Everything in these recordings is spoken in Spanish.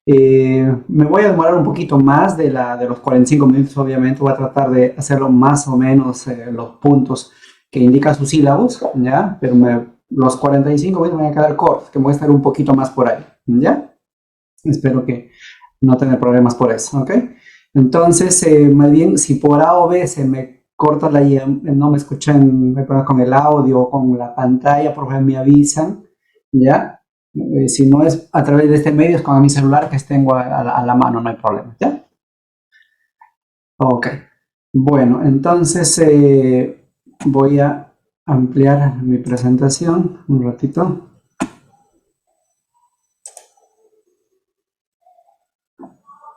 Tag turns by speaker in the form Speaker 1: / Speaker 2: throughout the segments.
Speaker 1: Me voy a demorar un poquito más de los 45 minutos, obviamente. Voy a tratar de hacerlo más o menos los puntos que indican sus sílabos, ¿ya? Pero los 45 minutos me van a quedar cortos, que voy a estar un poquito más por ahí, ¿ya? Espero que no tener problemas por eso, ¿ok? Entonces, más bien, si por A o B se me corta no me escuchan con el audio o con la pantalla, por favor me avisan, ¿ya? Si no es a través de este medio, es con mi celular que tengo a la mano, no hay problema, ¿ya? Ok. Bueno, entonces voy a ampliar mi presentación un ratito.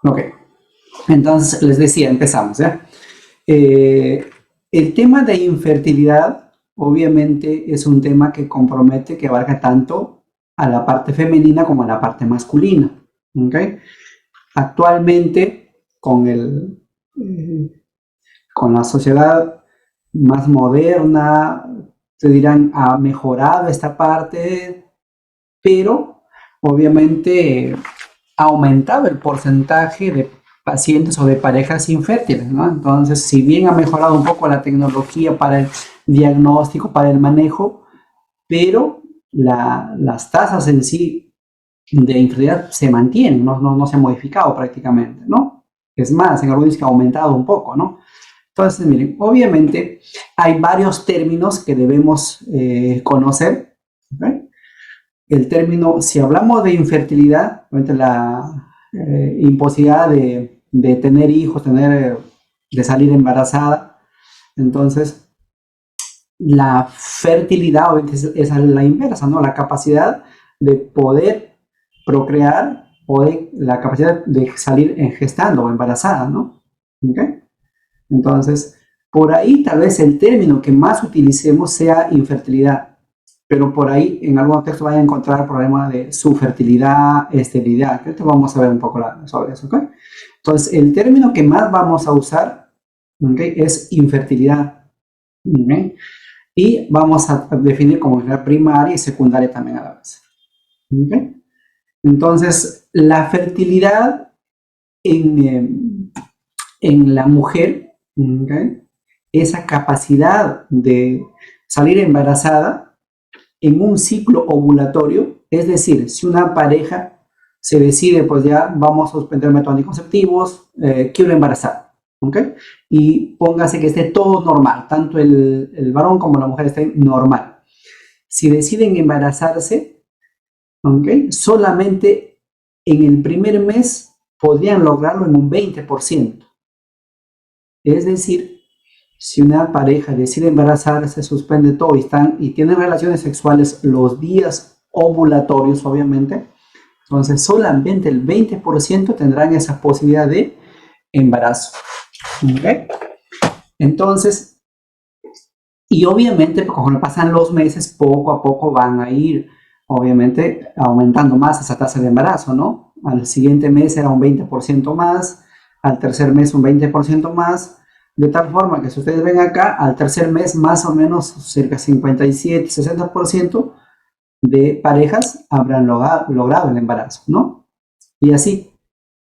Speaker 1: Ok. Entonces, les decía, empezamos, ¿ya? Eh, el tema de infertilidad, obviamente, es un tema que compromete, que abarca tanto a la parte femenina como a la parte masculina. ¿Okay? Actualmente, con la sociedad más moderna, te dirán, ha mejorado esta parte, pero obviamente ha aumentado el porcentaje de pacientes o de parejas infértiles, ¿no? Entonces, si bien ha mejorado un poco la tecnología para el diagnóstico, para el manejo, pero las tasas en sí de infertilidad se mantienen, no se han modificado prácticamente, ¿no? Es más, en algunos que ha aumentado un poco, ¿no? Entonces, miren, obviamente hay varios términos que debemos conocer, ¿okay? El término, si hablamos de infertilidad, la imposibilidad de tener hijos, de salir embarazada, entonces la fertilidad obviamente es la inversa, ¿no? La capacidad de poder procrear o la capacidad de salir gestando o embarazada, ¿no? ¿Okay? Entonces, por ahí tal vez el término que más utilicemos sea infertilidad, pero por ahí en algún texto vaya a encontrar problema de su fertilidad, esterilidad, que ahorita vamos a ver un poco sobre eso, ¿ok? Entonces, el término que más vamos a usar, ¿okay? Es infertilidad, ¿okay? Y vamos a definir como enfermedad primaria y secundaria también a la vez, ¿okay? Entonces, la fertilidad en, en la mujer, ¿okay? Esa capacidad de salir embarazada en un ciclo ovulatorio, es decir, si una pareja se decide, pues ya vamos a suspender métodos anticonceptivos, quiero embarazar, ¿ok? Y póngase que esté todo normal, tanto el varón como la mujer estén normal. Si deciden embarazarse, ¿ok? Solamente en el primer mes podrían lograrlo en un 20%. Es decir, si una pareja decide embarazarse, suspende todo y tienen relaciones sexuales los días ovulatorios, obviamente, entonces solamente el 20% tendrán esa posibilidad de embarazo. ¿Okay? Entonces, y obviamente, conforme pasan los meses, poco a poco van a ir, obviamente, aumentando más esa tasa de embarazo, ¿no? Al siguiente mes era un 20% más, al tercer mes un 20% más, de tal forma que si ustedes ven acá, al tercer mes más o menos cerca de 57-60% de parejas habrán logrado el embarazo, ¿no? Y así.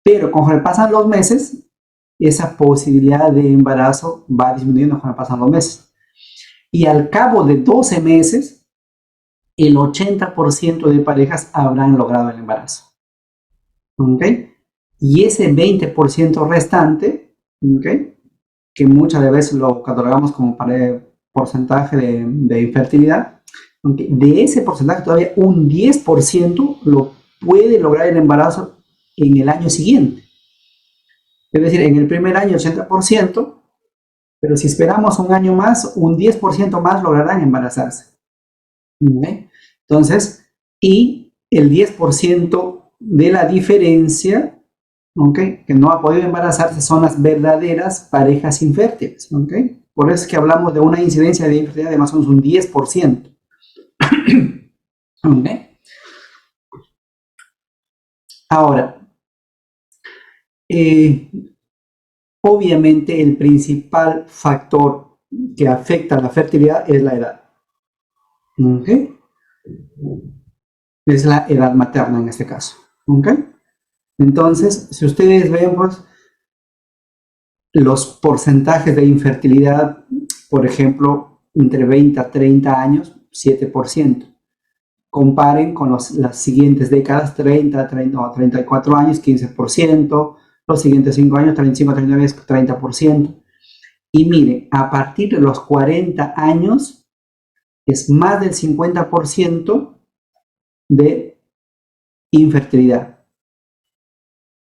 Speaker 1: Pero conforme pasan los meses, esa posibilidad de embarazo va disminuyendo conforme pasan los meses. Y al cabo de 12 meses, el 80% de parejas habrán logrado el embarazo. ¿Ok? Y ese 20% restante, ¿ok? Que muchas veces lo catalogamos como porcentaje de infertilidad, ¿okay? De ese porcentaje todavía un 10% lo puede lograr el embarazo en el año siguiente. Es decir, en el primer año 80%, pero si esperamos un año más, un 10% más lograrán embarazarse. ¿Okay? Entonces, y el 10% de la diferencia, ¿okay? Que no ha podido embarazarse son las verdaderas parejas infértiles. ¿Okay? Por eso es que hablamos de una incidencia de infertilidad de más o menos un 10%. ¿Okay? Ahora, eh, obviamente el principal factor que afecta a la fertilidad es la edad. ¿Okay? Es la edad materna en este caso. ¿Okay? Entonces, si ustedes ven, pues, los porcentajes de infertilidad, por ejemplo, entre 20 a 30 años, 7%. Comparen con las siguientes décadas, 30 o 34 años, 15%, los siguientes 5 años, 35 a 39, 30%. Y mire, a partir de los 40 años es más del 50% de infertilidad.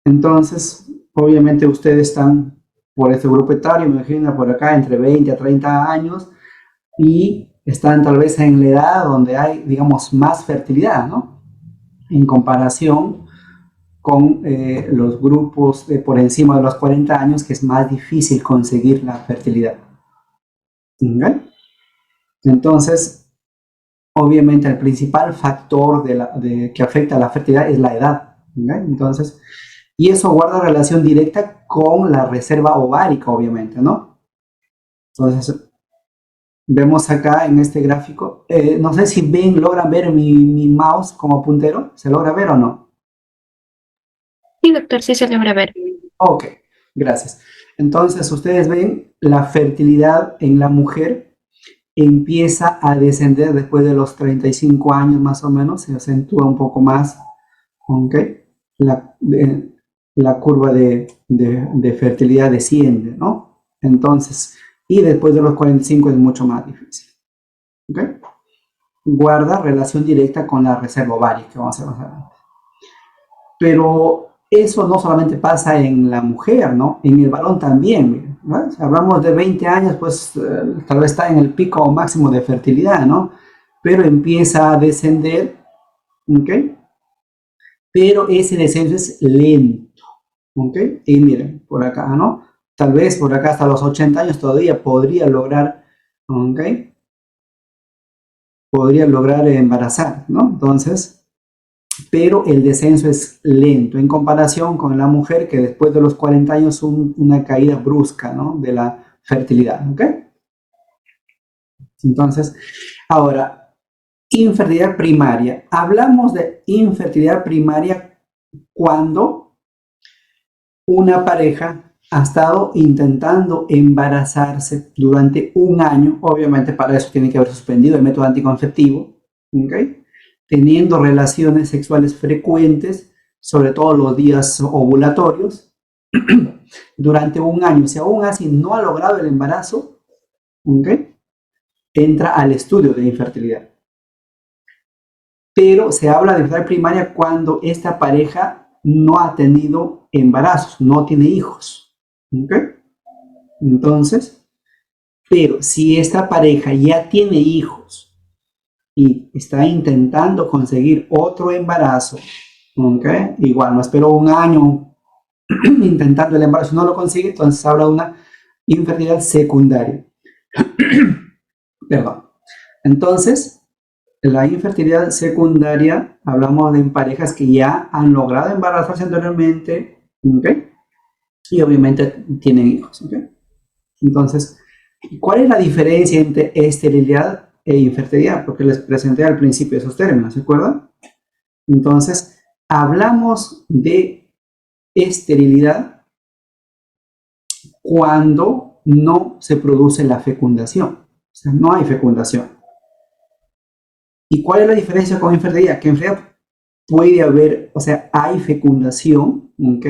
Speaker 1: Entonces, obviamente ustedes están por este grupo etario, me imagino por acá, entre 20 a 30 años, y están tal vez en la edad donde hay, digamos, más fertilidad, ¿no? En comparación con los grupos de por encima de los 40 años, que es más difícil conseguir la fertilidad. ¿Okay? Entonces, obviamente el principal factor que afecta a la fertilidad es la edad. ¿Okay? Entonces, y eso guarda relación directa con la reserva ovárica, obviamente, ¿no? Entonces, vemos acá en este gráfico, no sé si logran ver mi mouse como puntero, ¿se logra ver o no?
Speaker 2: Sí, doctor, sí se logra ver.
Speaker 1: Ok, gracias. Entonces, ustedes ven la fertilidad en la mujer empieza a descender después de los 35 años más o menos, se acentúa un poco más, ¿ok? La curva de fertilidad desciende, ¿no? Entonces, y después de los 45 es mucho más difícil, ¿ok? Guarda relación directa con la reserva ovárica, que vamos a ver más adelante. Pero eso no solamente pasa en la mujer, ¿no? En el varón también, ¿no? Si hablamos de 20 años, pues tal vez está en el pico máximo de fertilidad, ¿no? Pero empieza a descender, ¿ok? Pero ese descenso es lento, ¿ok? Y miren, por acá, ¿no? Tal vez por acá hasta los 80 años todavía podría lograr, ¿ok? Podría lograr embarazar, ¿no? Entonces, pero el descenso es lento en comparación con la mujer que después de los 40 años una caída brusca, ¿no? De la fertilidad, ¿ok? Entonces, ahora, infertilidad primaria. Hablamos de infertilidad primaria cuando una pareja ha estado intentando embarazarse durante un año, obviamente para eso tiene que haber suspendido el método anticonceptivo, ¿ok? Teniendo relaciones sexuales frecuentes, sobre todo los días ovulatorios, durante un año. Si aún así no ha logrado el embarazo, ¿okay? Entra al estudio de infertilidad. Pero se habla de infertilidad primaria cuando esta pareja no ha tenido embarazos, no tiene hijos. ¿Okay? Entonces, pero si esta pareja ya tiene hijos y está intentando conseguir otro embarazo, ¿okay? Igual no espero un año intentando el embarazo, no lo consigue, entonces habla de una infertilidad secundaria. Perdón. Entonces, la infertilidad secundaria, hablamos de parejas que ya han logrado embarazarse anteriormente, ¿okay? Y obviamente tienen hijos, ¿okay? Entonces, ¿cuál es la diferencia entre esterilidad e infertilidad? Porque les presenté al principio esos términos, ¿se acuerdan? Entonces, hablamos de esterilidad cuando no se produce la fecundación, o sea, no hay fecundación. ¿Y cuál es la diferencia con infertilidad? Que en realidad puede haber, o sea, hay fecundación, ¿ok?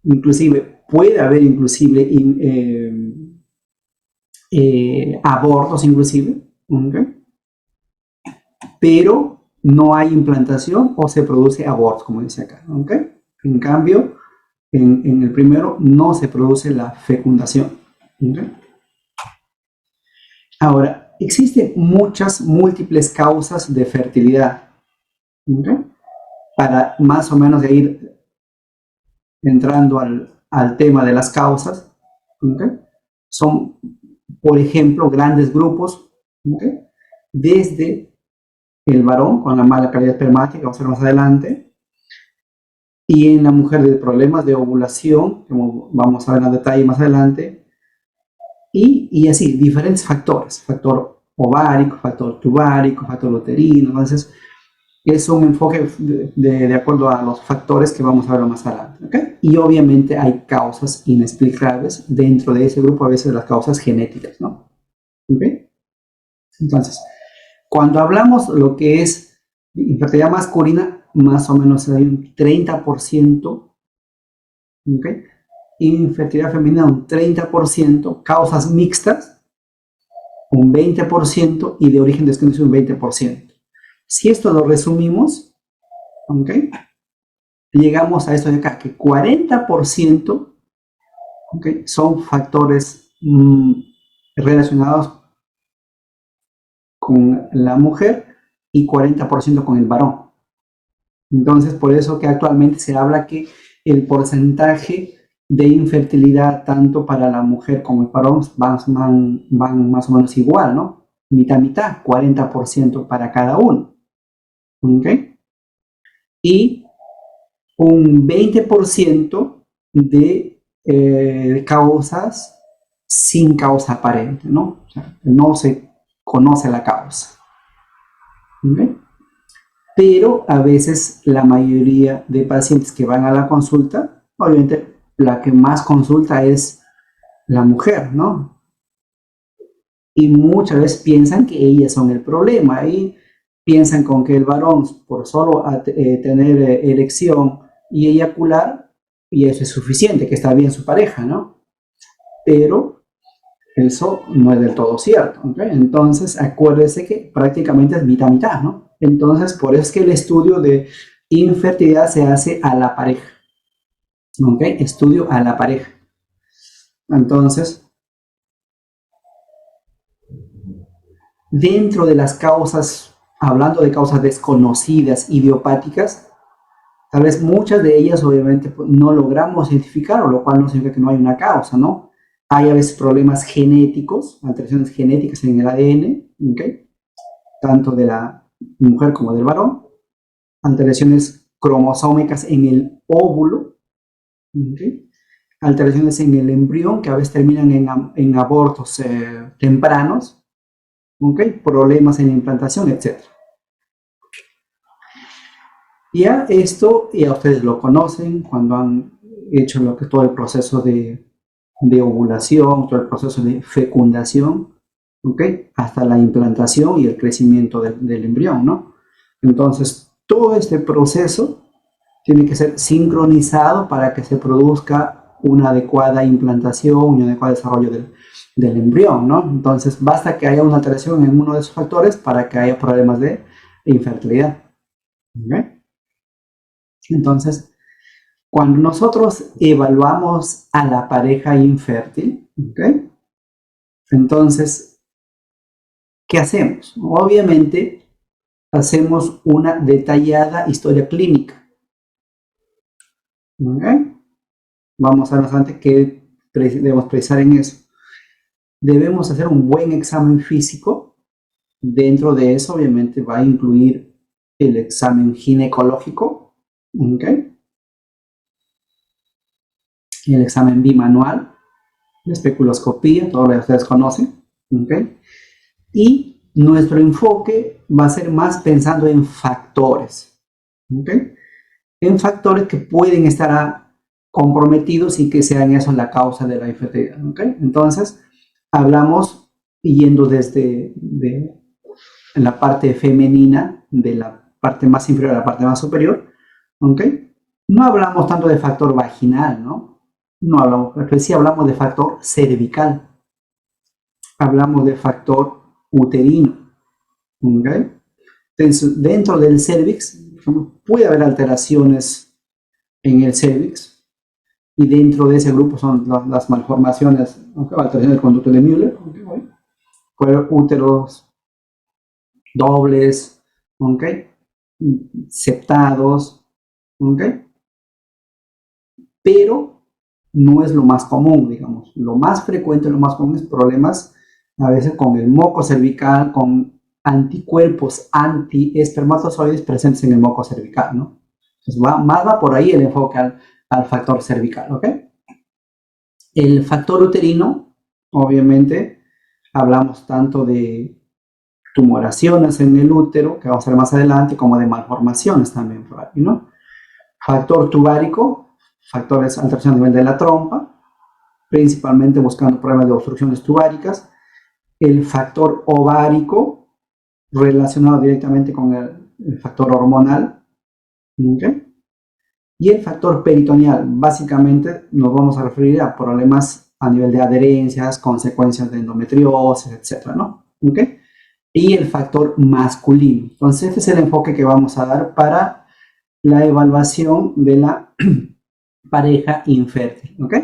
Speaker 1: Inclusive, puede haber inclusive abortos inclusive, ¿ok? Pero no hay implantación o se produce aborto, como dice acá, ¿ok? En cambio, en el primero no se produce la fecundación, ¿ok? Ahora, existen múltiples causas de fertilidad, ¿ok? Para más o menos ir entrando al tema de las causas, ¿okay? Son, por ejemplo, grandes grupos, ¿okay? Desde el varón con la mala calidad espermática, vamos a ver más adelante, y en la mujer de problemas de ovulación, como vamos a ver en detalle más adelante, y así, diferentes factores, factor ovárico, factor tubárico, factor uterino, entonces, Es un enfoque de acuerdo a los factores que vamos a ver más adelante, ¿ok? Y obviamente hay causas inexplicables dentro de ese grupo, a veces las causas genéticas, ¿no? ¿Ok? Entonces, cuando hablamos lo que es infertilidad masculina, más o menos hay un 30%, ¿ok? Infertilidad femenina un 30%, causas mixtas un 20% y de origen desconocido un 20%. Si esto lo resumimos, ¿ok? Llegamos a esto de acá, que 40%, ¿okay? Son factores relacionados con la mujer y 40% con el varón. Entonces, por eso que actualmente se habla que el porcentaje de infertilidad tanto para la mujer como el varón van más o menos igual, ¿no? Mitad, 40% para cada uno. ¿Ok? Y un 20% de causas sin causa aparente, ¿no? O sea, no se conoce la causa. ¿Okay? Pero a veces la mayoría de pacientes que van a la consulta, obviamente la que más consulta es la mujer, ¿no? Y muchas veces piensan que ellas son el problema y piensan con que el varón, por solo tener erección y eyacular, y eso es suficiente, que está bien su pareja, ¿no? Pero eso no es del todo cierto, ¿okay? Entonces, acuérdese que prácticamente es mitad-mitad, ¿no? Entonces, por eso es que el estudio de infertilidad se hace a la pareja, ¿ok? Estudio a la pareja. Entonces, dentro de las causas, hablando de causas desconocidas, idiopáticas, tal vez muchas de ellas obviamente no logramos identificar, lo cual no significa que no hay una causa, ¿no? Hay a veces problemas genéticos, alteraciones genéticas en el ADN, ¿ok? Tanto de la mujer como del varón, alteraciones cromosómicas en el óvulo, ¿okay? Alteraciones en el embrión que a veces terminan en abortos tempranos, ¿okay? Problemas en la implantación, etc. Ya esto, ya ustedes lo conocen cuando han hecho lo que todo el proceso de ovulación, todo el proceso de fecundación, ¿ok? Hasta la implantación y el crecimiento del embrión, ¿no? Entonces, todo este proceso tiene que ser sincronizado para que se produzca una adecuada implantación, un adecuado desarrollo del embrión, ¿no? Entonces, basta que haya una alteración en uno de esos factores para que haya problemas de infertilidad, ¿ok? Entonces, cuando nosotros evaluamos a la pareja infértil, ¿ok? Entonces, ¿qué hacemos? Obviamente, hacemos una detallada historia clínica, ¿ok? Vamos a ver bastante qué debemos precisar en eso. Debemos hacer un buen examen físico. Dentro de eso, obviamente, va a incluir el examen ginecológico, ¿ok? El examen bimanual, la especuloscopía, todo lo que ustedes conocen, ¿ok? Y nuestro enfoque va a ser más pensando en factores, ¿ok? En factores que pueden estar comprometidos y que sean eso la causa de la infertilidad, ¿ok? Entonces, hablamos yendo desde la parte femenina, de la parte más inferior a la parte más superior, ¿ok? No hablamos tanto de factor vaginal, ¿no? No hablamos, pero sí hablamos de factor cervical, hablamos de factor uterino, ¿ok? Entonces, dentro del cervix, puede haber alteraciones en el cervix, y dentro de ese grupo son las malformaciones, alteraciones del conducto de Müller, úteros dobles, ¿ok? Septados, ¿ok? Pero no es lo más común, digamos. Lo más frecuente, lo más común es problemas a veces con el moco cervical, con anticuerpos antiespermatozoides presentes en el moco cervical, ¿no? Entonces más va por ahí el enfoque al factor cervical, ¿ok? El factor uterino, obviamente, hablamos tanto de tumoraciones en el útero, que vamos a ver más adelante, como de malformaciones también por ahí, ¿no? Factor tubárico, factores de alteración a nivel de la trompa, principalmente buscando problemas de obstrucciones tubáricas. El factor ovárico, relacionado directamente con el factor hormonal, ¿okay? Y el factor peritoneal, básicamente nos vamos a referir a problemas a nivel de adherencias, consecuencias de endometriosis, etcétera, ¿no? ¿Okay? Y el factor masculino. Entonces, este es el enfoque que vamos a dar para la evaluación de la pareja infértil, ¿ok?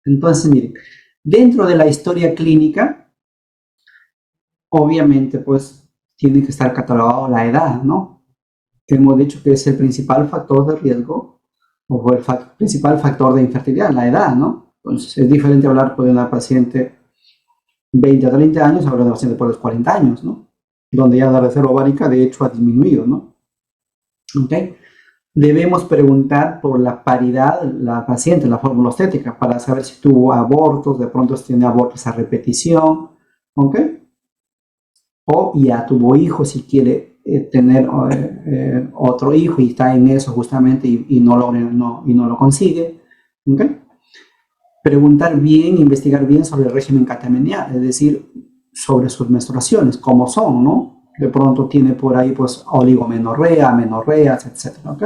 Speaker 1: Entonces, miren, dentro de la historia clínica, obviamente, pues, tiene que estar catalogado la edad, ¿no? Hemos dicho que es el principal factor de riesgo o el principal factor de infertilidad, la edad, ¿no? Entonces, es diferente hablar de una paciente 20 a 30 años, hablar de una paciente por los 40 años, ¿no? Donde ya la reserva ovárica, de hecho, ha disminuido, ¿no? ¿Ok? Debemos preguntar por la paridad, la paciente, la fórmula estética, para saber si tuvo abortos, de pronto si tiene abortos a repetición, ¿ok? O ya tuvo hijos si quiere tener otro hijo y está en eso justamente y no lo consigue, ¿ok? Preguntar bien, investigar bien sobre el régimen catamenial, es decir, sobre sus menstruaciones, cómo son, ¿no? De pronto tiene por ahí, pues, oligomenorrea, menorreas, etcétera, ¿ok?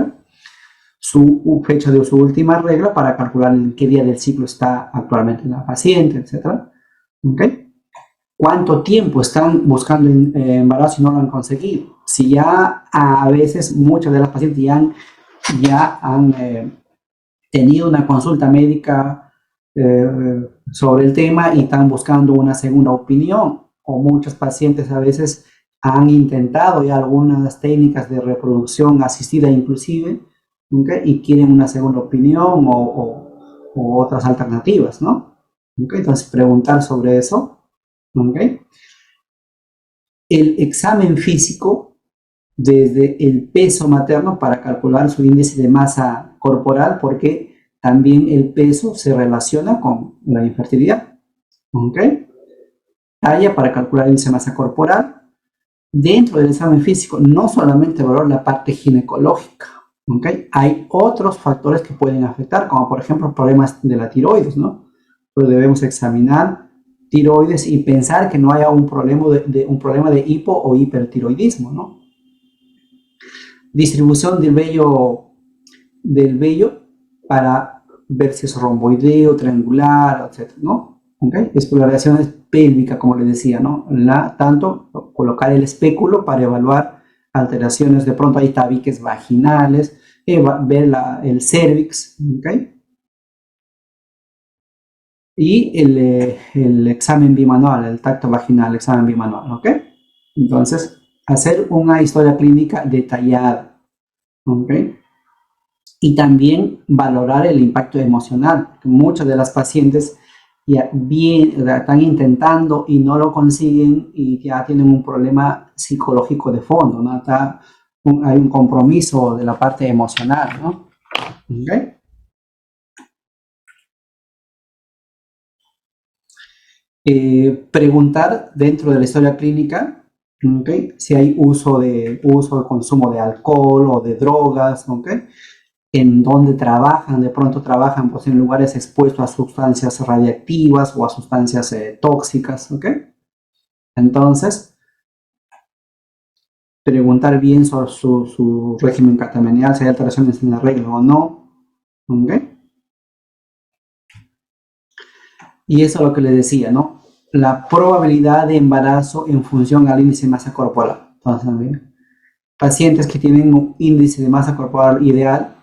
Speaker 1: Su fecha de su última regla para calcular en qué día del ciclo está actualmente la paciente, etcétera, ¿ok? ¿Cuánto tiempo están buscando embarazo y no lo han conseguido? Si ya a veces muchas de las pacientes ya han tenido una consulta médica sobre el tema y están buscando una segunda opinión, o muchos pacientes a veces han intentado ya algunas técnicas de reproducción asistida inclusive, ¿okay? Y quieren una segunda opinión o otras alternativas, ¿no? ¿Okay? Entonces preguntar sobre eso, ¿okay? El examen físico desde el peso materno para calcular su índice de masa corporal, porque también el peso se relaciona con la infertilidad. ¿Ok? Talla para calcular el índice de masa corporal. Dentro del examen físico, no solamente valorar la parte ginecológica. ¿Ok? Hay otros factores que pueden afectar, como por ejemplo problemas de la tiroides, ¿no? Pues debemos examinar tiroides y pensar que no haya un problema de hipo o hipertiroidismo, ¿no? Distribución del vello para ver si es romboideo, triangular, etc., ¿no? ¿Okay? Exploraciones pélvicas, como les decía, ¿no? Tanto colocar el espéculo para evaluar alteraciones, de pronto hay tabiques vaginales, ver el cervix, ¿ok? Y el examen bimanual, el tacto vaginal, el examen bimanual, ¿ok? Entonces, hacer una historia clínica detallada, ¿ok? Y también valorar el impacto emocional. Muchas de las pacientes ya están intentando y no lo consiguen y ya tienen un problema psicológico de fondo, ¿no? Hay un compromiso de la parte emocional, ¿no? ¿Okay? Preguntar dentro de la historia clínica, ¿okay? Si hay uso de consumo de alcohol o de drogas, ¿okay? En donde trabajan, de pronto trabajan pues, en lugares expuestos a sustancias radiactivas o a sustancias tóxicas, ¿ok? Entonces, preguntar bien sobre su régimen catamenial, si hay alteraciones en la regla o no, ¿ok? Y eso es lo que les decía, ¿no? La probabilidad de embarazo en función al índice de masa corporal. Entonces, ¿bien? Pacientes que tienen un índice de masa corporal ideal,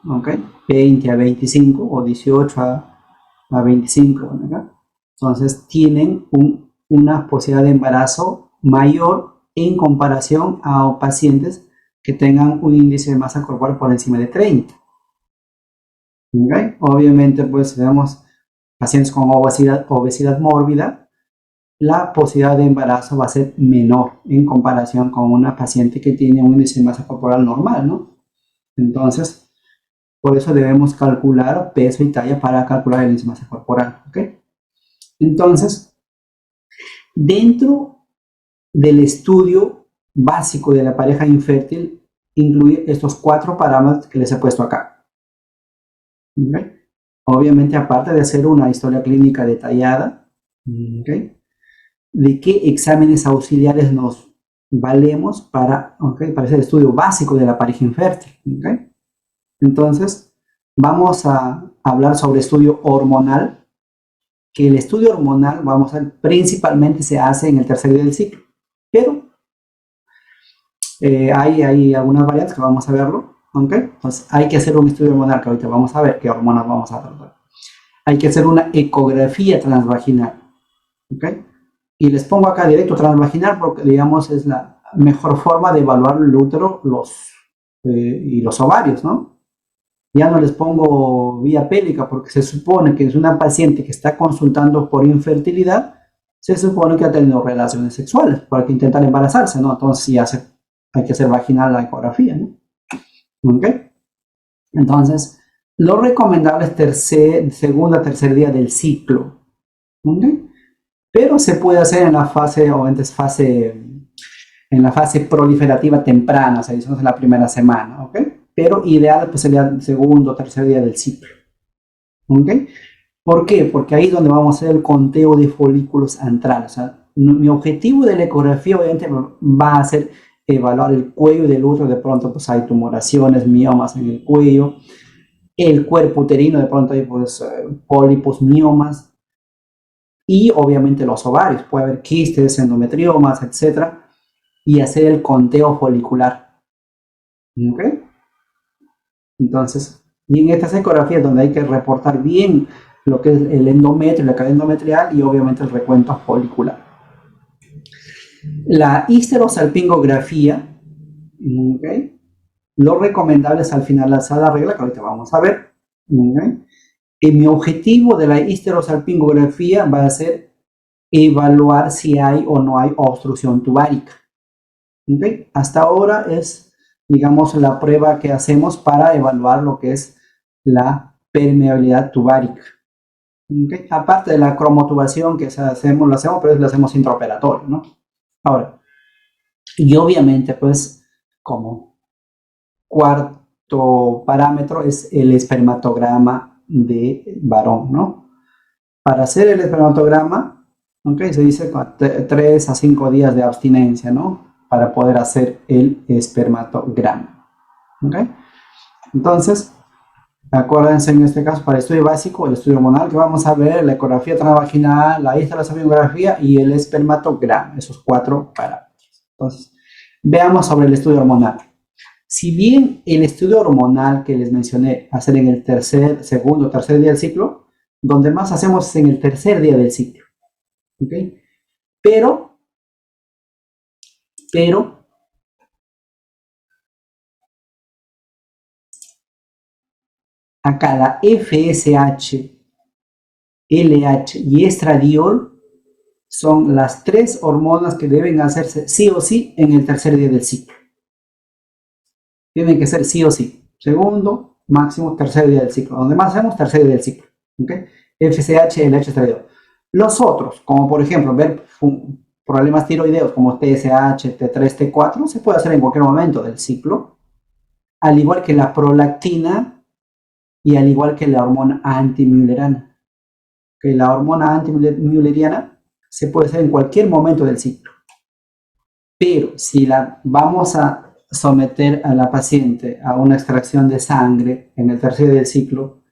Speaker 1: ¿ok? 20 a 25 o 18 a 25, ¿verdad? Entonces tienen una posibilidad de embarazo mayor en comparación a pacientes que tengan un índice de masa corporal por encima de 30. ¿Okay? Obviamente, pues si tenemos pacientes con obesidad mórbida, la posibilidad de embarazo va a ser menor en comparación con una paciente que tiene un índice de masa corporal normal, ¿no? Entonces, por eso debemos calcular peso y talla para calcular el índice de masa corporal, ¿ok? Entonces, dentro del estudio básico de la pareja infértil incluye estos 4 parámetros que les he puesto acá. ¿Okay? Obviamente, aparte de hacer una historia clínica detallada, ¿okay?, de qué exámenes auxiliares nos valemos para hacer el estudio básico de la pareja infértil. ¿Okay? Entonces, vamos a hablar sobre estudio hormonal, que el estudio hormonal, vamos a ver, principalmente se hace en el tercer día del ciclo, pero hay algunas variantes que vamos a verlo. ¿Okay? Entonces, hay que hacer un estudio hormonal, que ahorita vamos a ver qué hormonas vamos a tratar. Hay que hacer una ecografía transvaginal. ¿Okay? Y les pongo acá directo transvaginal porque, digamos, es la mejor forma de evaluar el útero y los ovarios, ¿no? Ya no les pongo vía pélvica porque se supone que es una paciente que está consultando por infertilidad, se supone que ha tenido relaciones sexuales para intentar embarazarse, ¿no? Entonces sí hay que hacer vaginal la ecografía, ¿no? ¿Ok? Entonces, lo recomendable es segundo a tercer día del ciclo. ¿Ok? Pero se puede hacer en la fase, o antes en la fase proliferativa temprana, o sea, eso es la primera semana, ¿ok? Pero ideal pues sería el segundo o tercer día del ciclo, ¿ok? ¿Por qué? Porque ahí es donde vamos a hacer el conteo de folículos antrales. O sea, mi objetivo de la ecografía obviamente va a ser evaluar el cuello del útero. De pronto pues hay tumoraciones, miomas en el cuello, el cuerpo uterino, de pronto hay pues pólipos, miomas, y obviamente los ovarios, puede haber quistes, endometriomas, etcétera, y hacer el conteo folicular. ¿Ok? Entonces, y en estas ecografías donde hay que reportar bien lo que es el endometrio, la cadena endometrial y obviamente el recuento folicular. La histerosalpingografía, ¿okay?, lo recomendable es al finalizar la regla, que ahorita vamos a ver. ¿Okay? Y mi objetivo de la histerosalpingografía va a ser evaluar si hay o no hay obstrucción tubárica. ¿Okay? Hasta ahora es, digamos, la prueba que hacemos para evaluar lo que es la permeabilidad tubárica. ¿Okay? Aparte de la cromotubación que lo hacemos, pero lo hacemos intraoperatorio, ¿no? Ahora, y obviamente, pues, como cuarto parámetro es el espermatograma de varón, ¿no? Para hacer el espermatograma, ¿okay?, se dice 3 a 5 días de abstinencia, ¿no?, para poder hacer el espermatograma. ¿Okay? Entonces, acuérdense en este caso, para el estudio básico, el estudio hormonal, que vamos a ver la ecografía transvaginal, la histerosalpingografía y el espermatograma, esos 4 parámetros. Entonces, veamos sobre el estudio hormonal. Si bien el estudio hormonal que les mencioné, hacer en el segundo, tercer día del ciclo, donde más hacemos es en el tercer día del ciclo. ¿Okay? Pero acá la FSH, LH y estradiol son las 3 hormonas que deben hacerse sí o sí en el tercer día del ciclo. Tienen que ser sí o sí. Segundo, máximo, tercer día del ciclo. Donde más hacemos, tercer día del ciclo. ¿Okay? FSH, LH, estradiol. Los otros, como por ejemplo, ver problemas tiroideos como TSH, T3, T4, se puede hacer en cualquier momento del ciclo, al igual que la prolactina y al igual que la hormona antimülleriana. Que la hormona antimülleriana se puede hacer en cualquier momento del ciclo. Pero si la vamos a someter a la paciente a una extracción de sangre en el tercer día del ciclo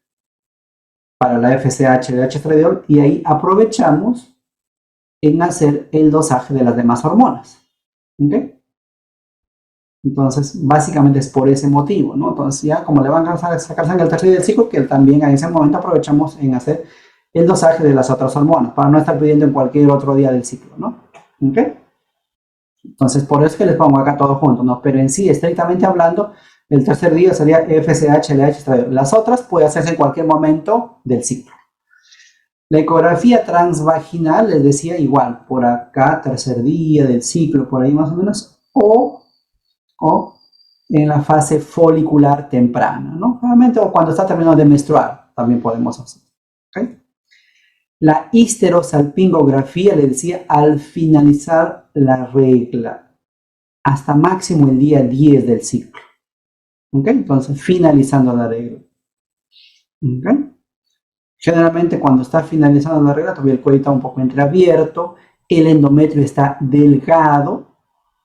Speaker 1: para la FSH, LH, estradiol, y ahí aprovechamos en hacer el dosaje de las demás hormonas. ¿Okay? Entonces, básicamente es por ese motivo, ¿no? Entonces, ya como le van a sacar sangre al tercer día del ciclo, que también en ese momento aprovechamos en hacer el dosaje de las otras hormonas, para no estar pidiendo en cualquier otro día del ciclo, ¿no? ¿Ok? Entonces, por eso es que les pongo acá todo junto, ¿no? Pero en sí, estrictamente hablando, el tercer día sería FSH, LH, estradiol. Las otras puede hacerse en cualquier momento del ciclo. La ecografía transvaginal, les decía, igual, por acá, tercer día del ciclo, por ahí más o menos, o en la fase folicular temprana, ¿no? Realmente, o cuando está terminando de menstruar, también podemos hacer. ¿Okay? La histerosalpingografía, le decía, al finalizar la regla, hasta máximo el día 10 del ciclo. ¿Ok? Entonces, finalizando la regla. ¿Ok? Generalmente cuando está finalizando la regla, todavía el cuello está un poco entreabierto, el endometrio está delgado.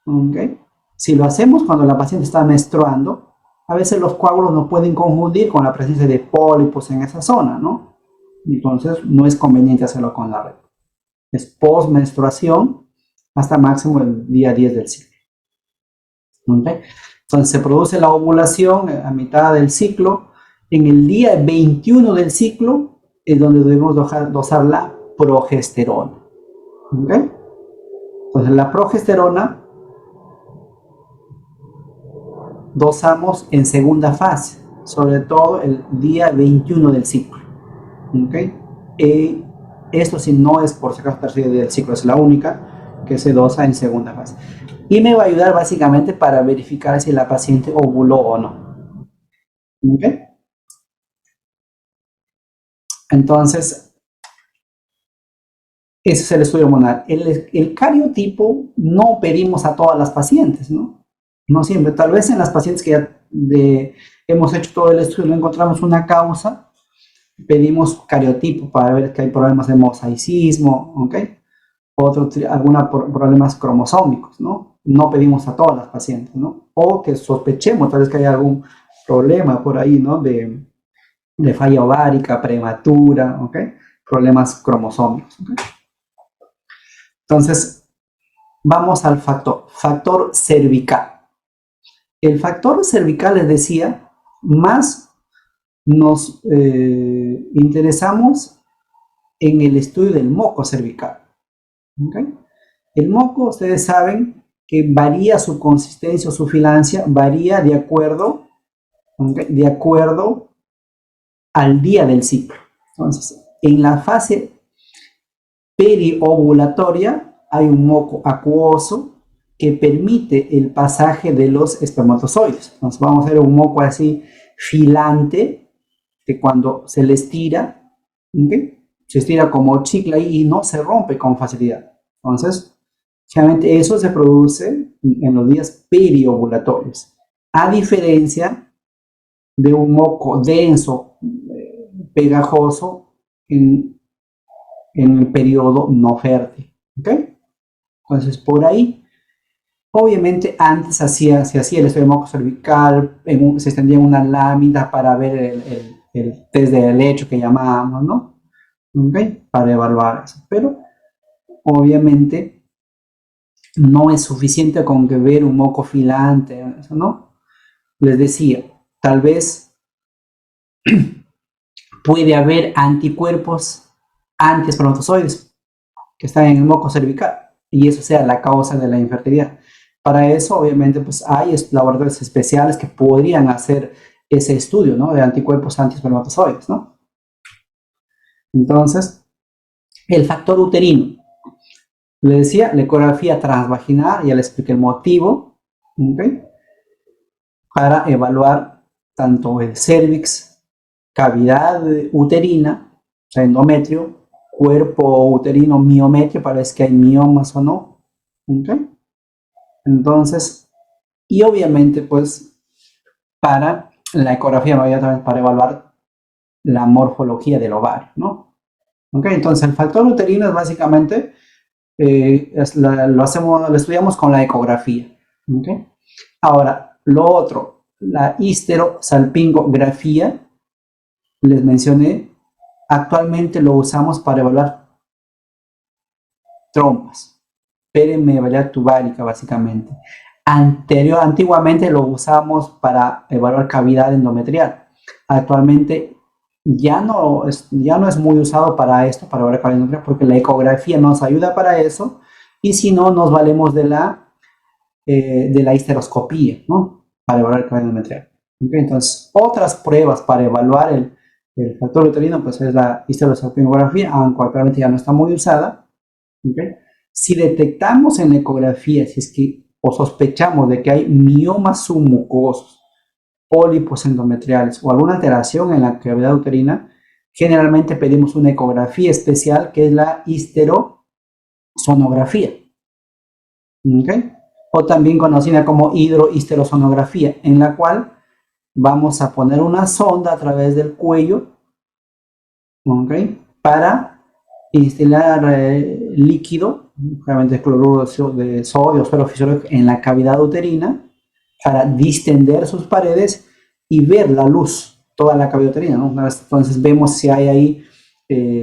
Speaker 1: ¿Okay? Si lo hacemos cuando la paciente está menstruando, a veces los coágulos nos pueden confundir con la presencia de pólipos en esa zona, ¿no? Entonces no es conveniente hacerlo con la regla. Es post-menstruación hasta máximo el día 10 del ciclo. ¿Okay? Entonces se produce la ovulación a mitad del ciclo. En el día 21 del ciclo es donde debemos dosar la progesterona. ¿Okay? Entonces la progesterona dosamos en segunda fase, sobre todo el día 21 del ciclo. ¿Okay? Esto sí no es por si acaso tercer día del ciclo, es la única que se dosa en segunda fase. Y me va a ayudar básicamente para verificar si la paciente ovuló o no. ¿Okay? Entonces, ese es el estudio hormonal. El cariotipo no pedimos a todas las pacientes, ¿no? No siempre. Tal vez en las pacientes que ya hemos hecho todo el estudio, no encontramos una causa, pedimos cariotipo para ver que hay problemas de mosaicismo, ¿ok? Algunos problemas cromosómicos, ¿no? No pedimos a todas las pacientes, ¿no? O que sospechemos tal vez que hay algún problema por ahí, ¿no? De falla ovárica, prematura, ¿ok? Problemas cromosómicos, ¿ok? Entonces, vamos al factor cervical. El factor cervical, les decía, más nos interesamos en el estudio del moco cervical. ¿Okay? El moco, ustedes saben que varía su consistencia o su filancia, varía de acuerdo, ¿okay? De acuerdo al día del ciclo. Entonces, en la fase periovulatoria hay un moco acuoso que permite el pasaje de los espermatozoides. Entonces vamos a ver un moco así filante, que cuando se le estira, ¿okay? Se estira como chicle y no se rompe con facilidad. Entonces, generalmente eso se produce en los días periovulatorios, a diferencia de un moco denso, pegajoso en el periodo no fértil. ¿Okay? Entonces, por ahí, obviamente antes se hacía el estudio de moco cervical, se extendía una lámina para ver el test de helecho que llamábamos, ¿no? ¿Okay? Para evaluar eso. Pero, obviamente, no es suficiente con que ver un moco filante, ¿no? Les decía, tal vez puede haber anticuerpos antiespermatozoides que están en el moco cervical y eso sea la causa de la infertilidad. Para eso, obviamente, pues hay laboratorios especiales que podrían hacer ese estudio, ¿no? De anticuerpos antiespermatozoides, ¿no? Entonces, el factor uterino. Le decía, la ecografía transvaginal, ya le expliqué el motivo, ¿okay? Para evaluar tanto el cervix, cavidad uterina, o sea, endometrio, cuerpo uterino, miometrio, para ver si hay miomas o no. ¿Okay? Entonces, y obviamente, pues, para la ecografía, también para evaluar la morfología del ovario, ¿no? ¿Okay? Entonces, el factor uterino es básicamente, lo estudiamos con la ecografía. ¿Okay? Ahora, lo otro, la histerosalpingografía, les mencioné, actualmente lo usamos para evaluar trompas, permeabilidad tubárica básicamente. Antiguamente lo usamos para evaluar cavidad endometrial. Actualmente ya no es muy usado para esto, para evaluar cavidad endometrial, porque la ecografía nos ayuda para eso, y si no, nos valemos de la histeroscopía, ¿no? Para evaluar cavidad endometrial. ¿Okay? Entonces, otras pruebas para evaluar el factor uterino, pues es la histerosalpingografía, aunque actualmente ya no está muy usada. ¿Okay? Si detectamos en la ecografía, si es que o sospechamos de que hay miomas submucosos, pólipos endometriales o alguna alteración en la cavidad uterina, generalmente pedimos una ecografía especial que es la histerosonografía, ¿okay? O también conocida como hidrohisterosonografía, en la cual vamos a poner una sonda a través del cuello, ¿okay? Para instilar líquido, obviamente cloruro de sodio, suero fisiológico, en la cavidad uterina para distender sus paredes y ver la luz, toda la cavidad uterina, ¿no? Entonces vemos si hay ahí,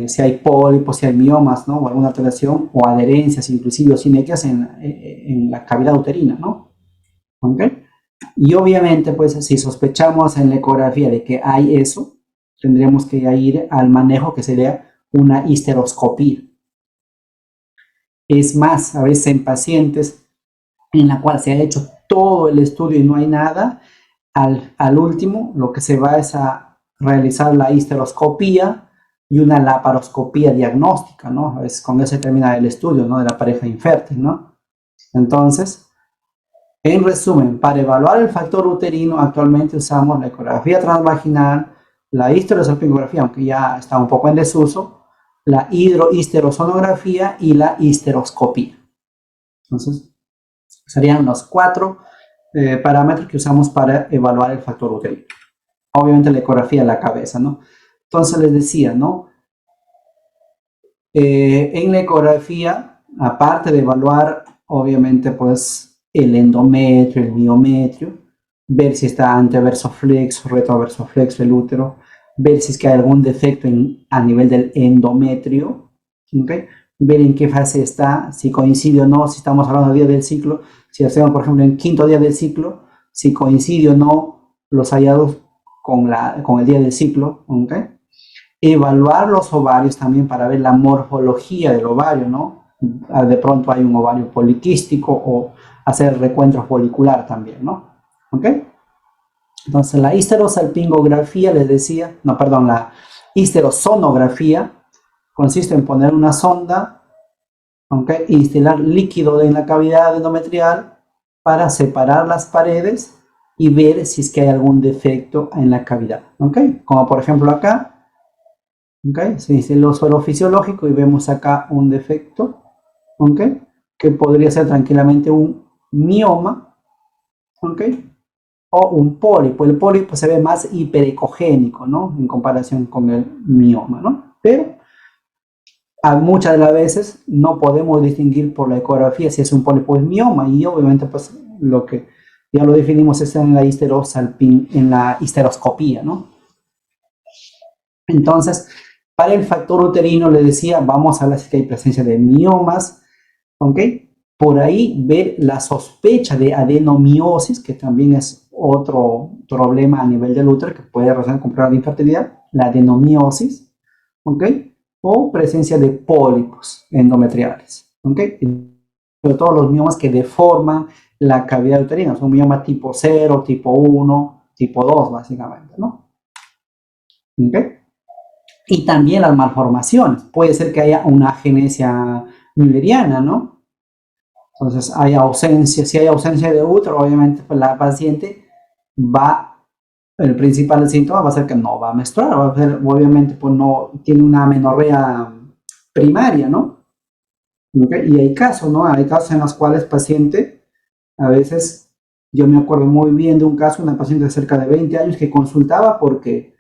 Speaker 1: si hay pólipos, si hay miomas, ¿no? O alguna alteración o adherencias, inclusive o sinequias en la cavidad uterina, ¿no? ¿Okay? Y obviamente, pues si sospechamos en la ecografía de que hay eso, tendríamos que ir al manejo que sería una histeroscopía. Es más, a veces en pacientes en la cual se ha hecho todo el estudio y no hay nada, al último lo que se va es a realizar la histeroscopía y una laparoscopía diagnóstica, ¿no? Es con eso se termina el estudio, ¿no? De la pareja infértil, ¿no? Entonces, en resumen, para evaluar el factor uterino actualmente usamos la ecografía transvaginal, la histerosalpingografía, aunque ya está un poco en desuso, la hidrohisterosonografía y la histeroscopía. Entonces, serían los 4 parámetros que usamos para evaluar el factor uterino. Obviamente la ecografía de la cabeza, ¿no? Entonces les decía, ¿no? En la ecografía, aparte de evaluar, obviamente, pues el endometrio, el miometrio, ver si está anteversoflexo, retroversoflexo el útero, ver si es que hay algún defecto a nivel del endometrio, ¿okay? Ver en qué fase está, si coincide o no, si estamos hablando de día del ciclo, si hacemos, por ejemplo, en quinto día del ciclo, si coincide o no los hallados con el día del ciclo, ¿okay? Evaluar los ovarios también para ver la morfología del ovario, ¿no? De pronto hay un ovario poliquístico o hacer recuento folicular también, ¿no? ¿Ok? Entonces la histerosalpingografía, les decía, no, perdón, la histerosonografía consiste en poner una sonda, ¿ok? Instilar líquido en la cavidad endometrial para separar las paredes y ver si es que hay algún defecto en la cavidad, ¿ok? Como por ejemplo acá, ¿okay? Se dice el suero fisiológico y vemos acá un defecto, ¿okay? Que podría ser tranquilamente un mioma, ¿okay? O un pólipo. El pólipo se ve más hiperecogénico, ¿no? En comparación con el mioma, ¿no? Pero muchas de las veces no podemos distinguir por la ecografía si es un pólipo o es mioma y obviamente pues lo que ya lo definimos es en la histeroscopía, ¿no? Entonces, para el factor uterino, le decía, vamos a ver si hay presencia de miomas, ¿ok? Por ahí ver la sospecha de adenomiosis, que también es otro problema a nivel del útero que puede relacionar con problemas de infertilidad, la adenomiosis, ¿ok? O presencia de pólipos endometriales, ¿ok? Sobre todo los miomas que deforman la cavidad uterina, son miomas tipo 0, tipo 1, tipo 2, básicamente, ¿no? ¿Ok? Y también las malformaciones. Puede ser que haya una agenesia mülleriana, ¿no? Entonces, hay ausencia, si hay ausencia de útero, obviamente pues, la paciente el principal síntoma va a ser que no va a menstruar, va a ser, obviamente pues no tiene una amenorrea primaria, ¿no? ¿Okay? Y hay casos, ¿no? Hay casos en los cuales el paciente, a veces, yo me acuerdo muy bien de un caso, una paciente de cerca de 20 años que consultaba porque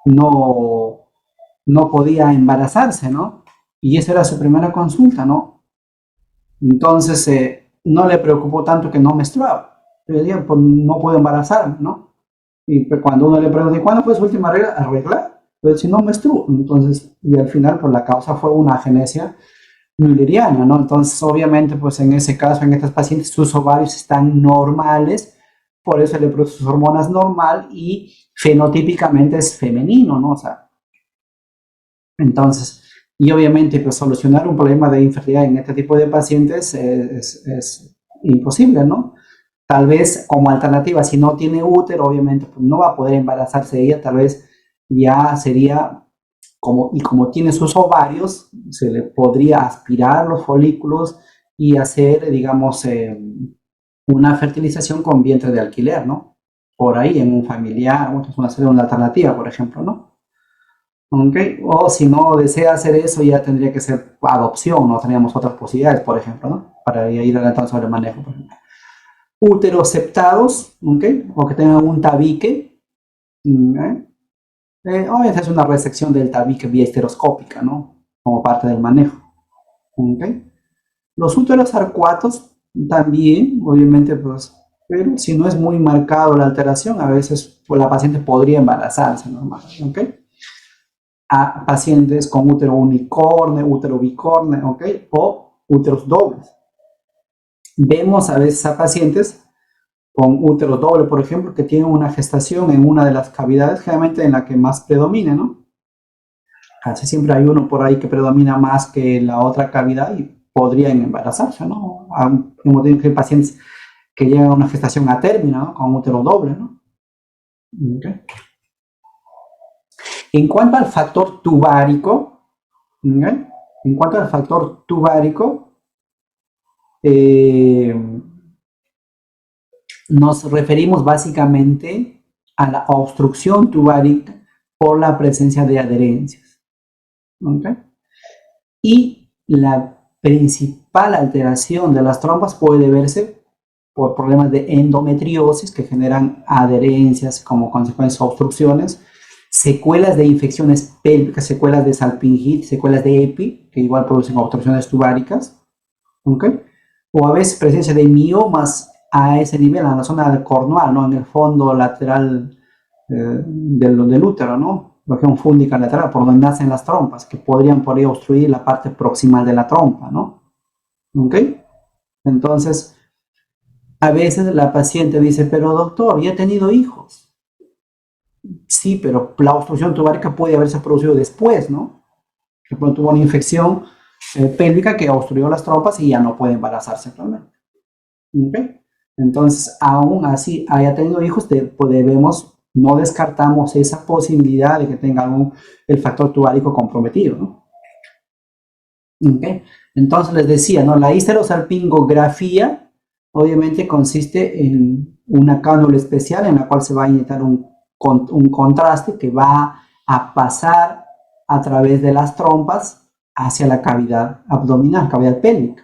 Speaker 1: no podía embarazarse, ¿no? Y esa era su primera consulta, ¿no? Entonces, no le preocupó tanto que no menstruaba. Le decía, pues no puedo embarazarme, ¿no? Y pues, cuando uno le pregunta, ¿y cuándo fue su última regla? Pues si no menstruó. Entonces, y al final, pues la causa fue una agenesia mülleriana, ¿no? Entonces, obviamente, pues en ese caso, en estas pacientes, sus ovarios están normales, por eso le produce sus hormonas normal y fenotípicamente es femenino, ¿no? O sea, entonces, y obviamente, pues solucionar un problema de infertilidad en este tipo de pacientes es imposible, ¿no? Tal vez como alternativa, si no tiene útero, obviamente pues no va a poder embarazarse ella, tal vez ya sería como tiene sus ovarios, se le podría aspirar los folículos y hacer, digamos, una fertilización con vientre de alquiler, ¿no? Por ahí en un familiar, una alternativa, por ejemplo, ¿no? ¿ok? O si no desea hacer eso, ya tendría que ser adopción, no teníamos otras posibilidades, por ejemplo, ¿no? Para ir adelantando sobre el manejo, por ejemplo. Úteros septados, ¿ok? O que tengan un tabique, ¿ok? O esa es una resección del tabique vía histeroscópica, ¿no? Como parte del manejo, ¿ok? Los úteros arcuatos también, obviamente, pues, pero si no es muy marcado la alteración, a veces pues, la paciente podría embarazarse, normal, ¿ok? A pacientes con útero unicorne, útero bicorne, ¿ok? O úteros dobles. Vemos a veces a pacientes con útero doble, por ejemplo, que tienen una gestación en una de las cavidades, generalmente en la que más predomina, ¿no? Casi siempre hay uno por ahí que predomina más que la otra cavidad y podrían embarazarse, ¿no? Hemos tenido que pacientes que llegan a una gestación a término, ¿no? Con útero doble, ¿no? Okay. En cuanto al factor tubárico, ¿okay? En cuanto al factor tubárico, nos referimos básicamente a la obstrucción tubárica por la presencia de adherencias. ¿Okay? Y la principal alteración de las trompas puede verse por problemas de endometriosis que generan adherencias como consecuencia de obstrucciones, secuelas de infecciones pélvicas, secuelas de salpingitis, secuelas de EPI, que igual producen obstrucciones tubáricas, ¿okay? O a veces presencia de miomas a ese nivel, en la zona del cornual, ¿no? En el fondo lateral del útero, ¿no? Región fúndica lateral, por donde nacen las trompas, que podrían por ahí obstruir la parte proximal de la trompa, ¿no? ¿Ok? Entonces, a veces la paciente dice, pero doctor, ya he tenido hijos. Sí, pero la obstrucción tubárica puede haberse producido después, ¿no? Que tuvo una infección pélvica que obstruyó las trompas y ya no puede embarazarse actualmente. ¿Okay? Entonces, aún así haya tenido hijos, pues debemos, no descartamos esa posibilidad de que tenga el factor tubárico comprometido, ¿no? ¿Okay? Entonces les decía, ¿no? La histerosalpingografía obviamente consiste en una cánula especial en la cual se va a inyectar un contraste que va a pasar a través de las trompas hacia la cavidad abdominal, cavidad pélvica.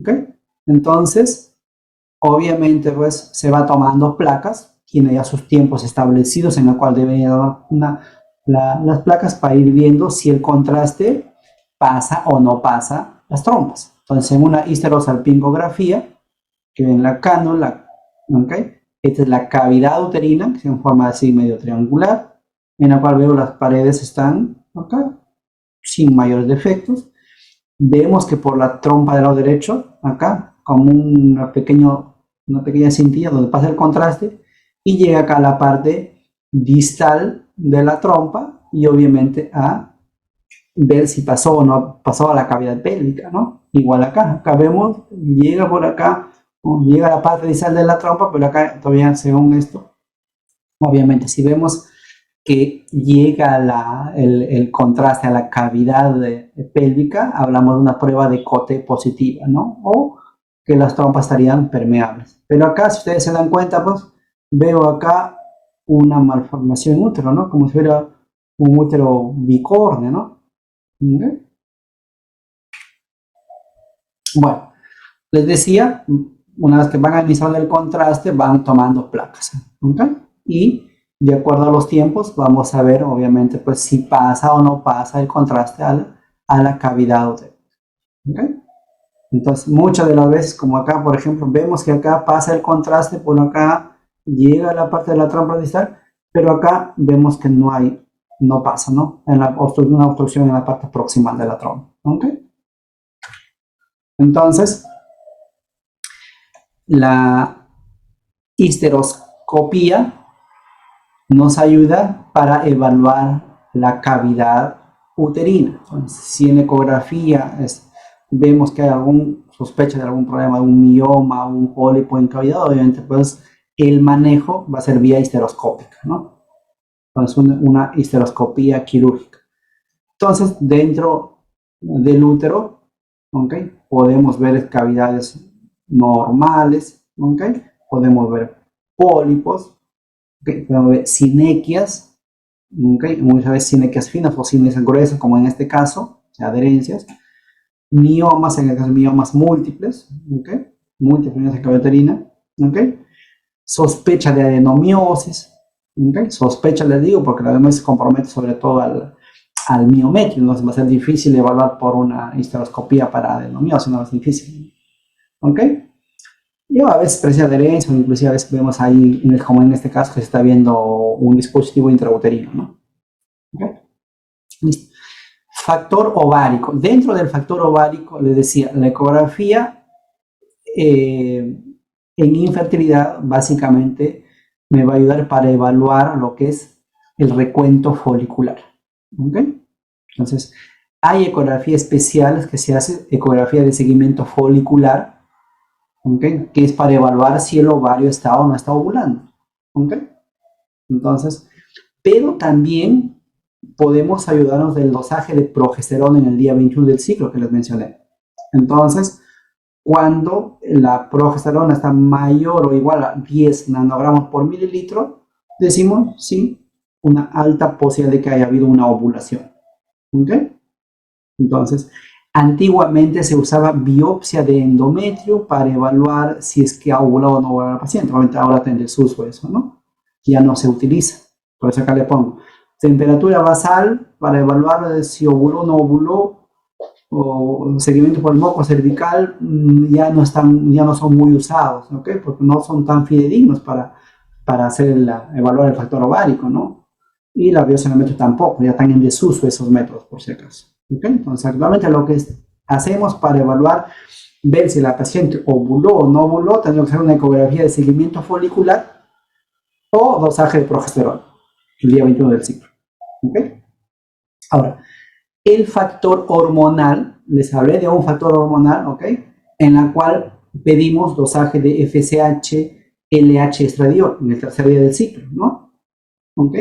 Speaker 1: ¿Okay? Entonces, obviamente, pues se va tomando placas, tiene ya sus tiempos establecidos en la cual deben ir las placas para ir viendo si el contraste pasa o no pasa las trompas. Entonces, en una histerosalpingografía, que ven la cánula, ¿okay? Esta es la cavidad uterina, que es en forma así medio triangular, en la cual veo las paredes están acá, sin mayores defectos. Vemos que por la trompa del lado derecho, acá, como una pequeña cintilla donde pasa el contraste, y llega acá a la parte distal de la trompa, y obviamente a ver si pasó o no pasó a la cavidad pélvica, ¿no? Igual acá vemos, llega por acá, llega a la parte distal de la trompa, pero acá todavía según esto, obviamente si vemos que llega el contraste a la cavidad pélvica, hablamos de una prueba de Cote positiva, ¿no? O que las trompas estarían permeables. Pero acá, si ustedes se dan cuenta, pues veo acá una malformación útero, ¿no? Como si fuera un útero bicorne, ¿no? ¿Okay? Bueno, les decía, una vez que van analizando el contraste, van tomando placas, ¿ok? Y de acuerdo a los tiempos, vamos a ver, obviamente, pues si pasa o no pasa el contraste a la cavidad uterina, ¿ok? Entonces, muchas de las veces, como acá, por ejemplo, vemos que acá pasa el contraste, por acá llega a la parte de la trompa distal, pero acá vemos que no pasa, ¿no? Una obstrucción en la parte proximal de la trompa, ¿ok? Entonces, la histeroscopía nos ayuda para evaluar la cavidad uterina. Entonces, si en ecografía vemos que hay sospecha de algún problema, un mioma, un pólipo en cavidad, obviamente pues el manejo va a ser vía histeroscópica, ¿no? Entonces una histeroscopía quirúrgica. Entonces dentro del útero, ¿okay? Podemos ver cavidades normales, ¿okay? Podemos ver pólipos, ¿okay? Podemos ver sinequias, ¿okay? Muchas veces sínequias finas o sínequias gruesas, como en este caso, o sea, adherencias. Miomas, en el caso de miomas múltiples, ¿okay? Múltiples de cabeterina, ¿okay? Sospecha de adenomiosis, ¿okay? Sospecha, les digo, porque la adenomiosis se compromete sobre todo al miometrio, entonces va a ser difícil evaluar por una histeroscopía para adenomiosis, no es difícil, ¿ok? Y a veces presencia de adherencia, o inclusive a veces vemos ahí, como en este caso, que se está viendo un dispositivo intrauterino, ¿no? ¿Okay? Listo. Factor ovárico. Dentro del factor ovárico, les decía, la ecografía en infertilidad básicamente me va a ayudar para evaluar lo que es el recuento folicular. ¿Okay? Entonces, hay ecografías especiales que se hace, ecografía de seguimiento folicular, ¿okay? Que es para evaluar si el ovario está o no está ovulando. ¿Okay? Entonces, pero también podemos ayudarnos del dosaje de progesterona en el día 21 del ciclo que les mencioné. Entonces, cuando la progesterona está mayor o igual a 10 nanogramos por mililitro, decimos, sí, una alta posibilidad de que haya habido una ovulación. ¿Ok? Entonces, antiguamente se usaba biopsia de endometrio para evaluar si es que ha ovulado o no ovulado el paciente. Obviamente ahora tiene desuso eso, ¿no? Ya no se utiliza. Por eso acá le pongo temperatura basal para evaluar si ovuló o no ovuló, o seguimiento por el moco cervical, ya no son muy usados, ¿ok? Porque no son tan fidedignos para evaluar el factor ovárico, ¿no? Y la biopsia de endometrio tampoco, ya están en desuso esos métodos, por si acaso. ¿Ok? Entonces, actualmente lo que hacemos para evaluar, ver si la paciente ovuló o no ovuló, tenemos que hacer una ecografía de seguimiento folicular o dosaje de progesterona, el día 21 del ciclo. ¿Ok? Ahora, el factor hormonal, les hablé de un factor hormonal, ¿ok? En la cual pedimos dosaje de FSH, LH estradiol en el tercer día del ciclo, ¿no? ¿Ok?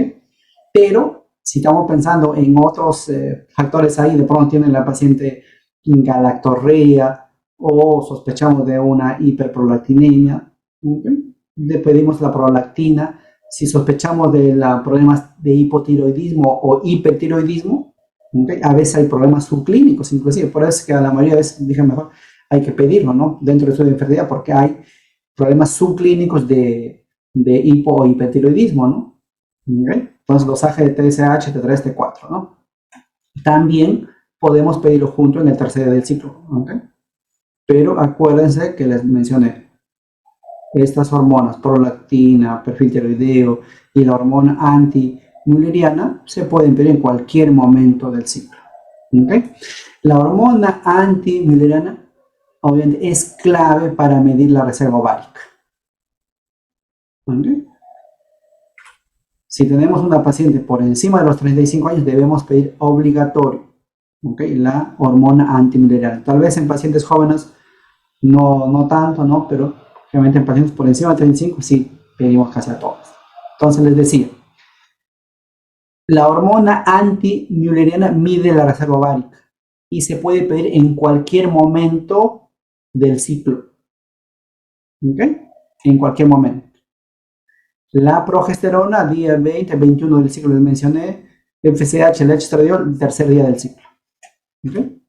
Speaker 1: Pero si estamos pensando en otros factores ahí, de pronto tiene la paciente galactorrea o sospechamos de una hiperprolactinemia, ¿okay? Le pedimos la prolactina. Si sospechamos de problemas de hipotiroidismo o hipertiroidismo, ¿okay? A veces hay problemas subclínicos, inclusive, por eso es que a la mayoría de veces, dije mejor, hay que pedirlo, ¿no? Dentro del estudio de infertilidad, porque hay problemas subclínicos de hipo o hipertiroidismo, ¿no? ¿Okay? Entonces, dosaje de TSH, T3, T4, ¿no? También podemos pedirlo junto en el tercer día del ciclo, ¿okay? Pero acuérdense que les mencioné estas hormonas, prolactina, perfil tiroideo y la hormona antimülleriana se pueden pedir en cualquier momento del ciclo, ¿okay? La hormona antimülleriana obviamente es clave para medir la reserva ovárica, ¿okay? Si tenemos una paciente por encima de los 35 años, debemos pedir obligatorio, ¿okay? La hormona antimülleriana. Tal vez en pacientes jóvenes no tanto, ¿no? Pero realmente en pacientes por encima de 35 sí pedimos casi a todos. Entonces les decía, la hormona antimülleriana mide la reserva ovárica y se puede pedir en cualquier momento del ciclo, ¿okay? En cualquier momento. La progesterona, día 20, 21 del ciclo les mencioné, FSH, el estradiol, el tercer día del ciclo. ¿Okay?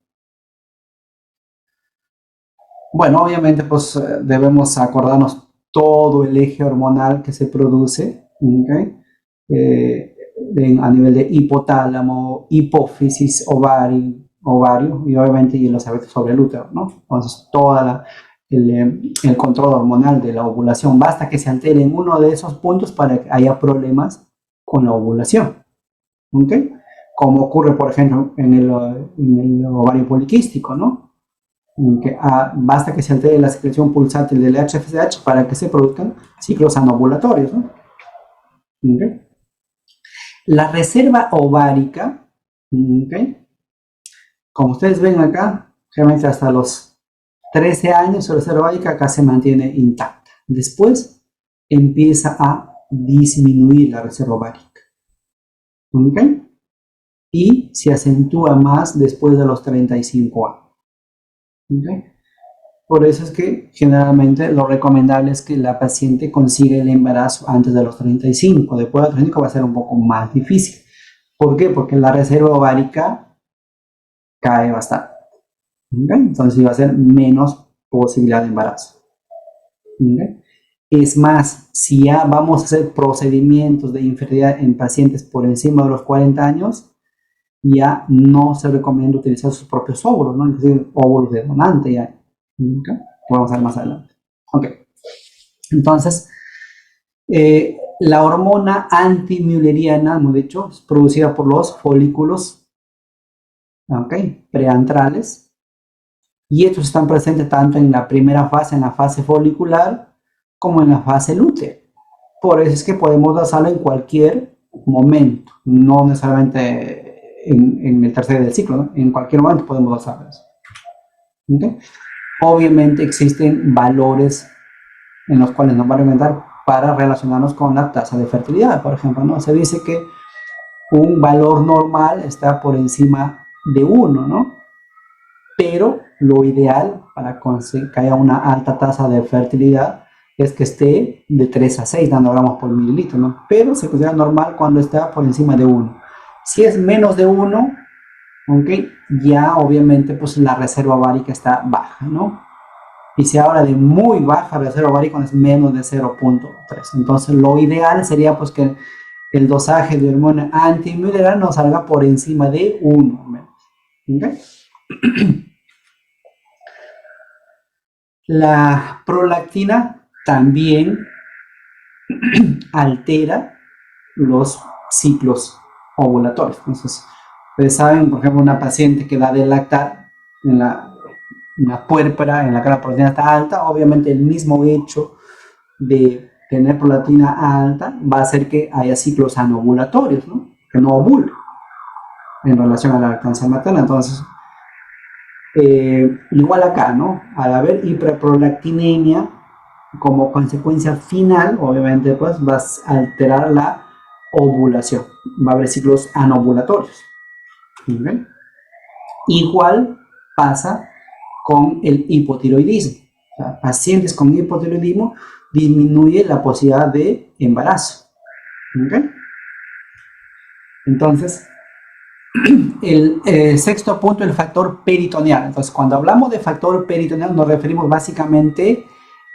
Speaker 1: Bueno, obviamente pues debemos acordarnos todo el eje hormonal que se produce, ¿okay? A nivel de hipotálamo, hipófisis, ovario y obviamente y los efectos sobre el útero, ¿no? Entonces todo el control hormonal de la ovulación, basta que se altere en uno de esos puntos para que haya problemas con la ovulación, ¿ok? Como ocurre por ejemplo en el ovario poliquístico, ¿no? Que basta que se altere la secreción pulsátil del HFSH para que se produzcan ciclos anovulatorios, ¿no? ¿Okay? La reserva ovárica, ¿okay? Como ustedes ven acá, realmente hasta los 13 años su reserva ovárica acá se mantiene intacta. Después empieza a disminuir la reserva ovárica, ¿okay? Y se acentúa más después de los 35 años. ¿Okay? Por eso es que generalmente lo recomendable es que la paciente consiga el embarazo antes de los 35. Después de los 35 va a ser un poco más difícil. ¿Por qué? Porque la reserva ovárica cae bastante. ¿Okay? Entonces va a ser menos posibilidad de embarazo. ¿Okay? Es más, si ya vamos a hacer procedimientos de infertilidad en pacientes por encima de los 40 años, ya no se recomienda utilizar sus propios óvulos, ¿no? Es decir, óvulos de donante ya. ¿Okay? Vamos a ver más adelante. Ok. Entonces, la hormona antimülleriana, hemos dicho, es producida por los folículos, ¿okay?, preantrales, y estos están presentes tanto en la primera fase, en la fase folicular, como en la fase lútea. Por eso es que podemos basarlo en cualquier momento, no necesariamente en el tercer del ciclo, ¿no? En cualquier momento podemos basarlo. ¿Okay? Obviamente existen valores en los cuales nos van a orientar para relacionarnos con la tasa de fertilidad. Por ejemplo, ¿no? Se dice que un valor normal está por encima de 1, ¿no? Pero lo ideal para que haya una alta tasa de fertilidad es que esté de 3 a 6 nanogramos por mililitro, ¿no? Pero se considera normal cuando está por encima de 1. Si es menos de 1, ¿ok?, ya obviamente pues la reserva ovárica está baja, ¿no? Y si habla de muy baja reserva ovárica, es menos de 0.3. Entonces lo ideal sería pues que el dosaje de hormona antimülleriana no salga por encima de 1. ¿Okay? La prolactina también altera los ciclos ovulatorios. Entonces, ustedes saben, por ejemplo, una paciente que da de lactar en la puérpera, en la que la prolactina está alta, obviamente el mismo hecho de tener prolactina alta va a hacer que haya ciclos anovulatorios, ¿no? Que no ovule en relación a la lactancia materna. Entonces, igual acá, ¿no? Al haber hiperprolactinemia, como consecuencia final, obviamente, pues vas a alterar la ovulación. Va a haber ciclos anovulatorios. ¿Okay? Igual pasa con el hipotiroidismo. O sea, pacientes con hipotiroidismo disminuye la posibilidad de embarazo. ¿Okay? Entonces, el sexto punto, el factor peritoneal. Entonces, cuando hablamos de factor peritoneal, nos referimos básicamente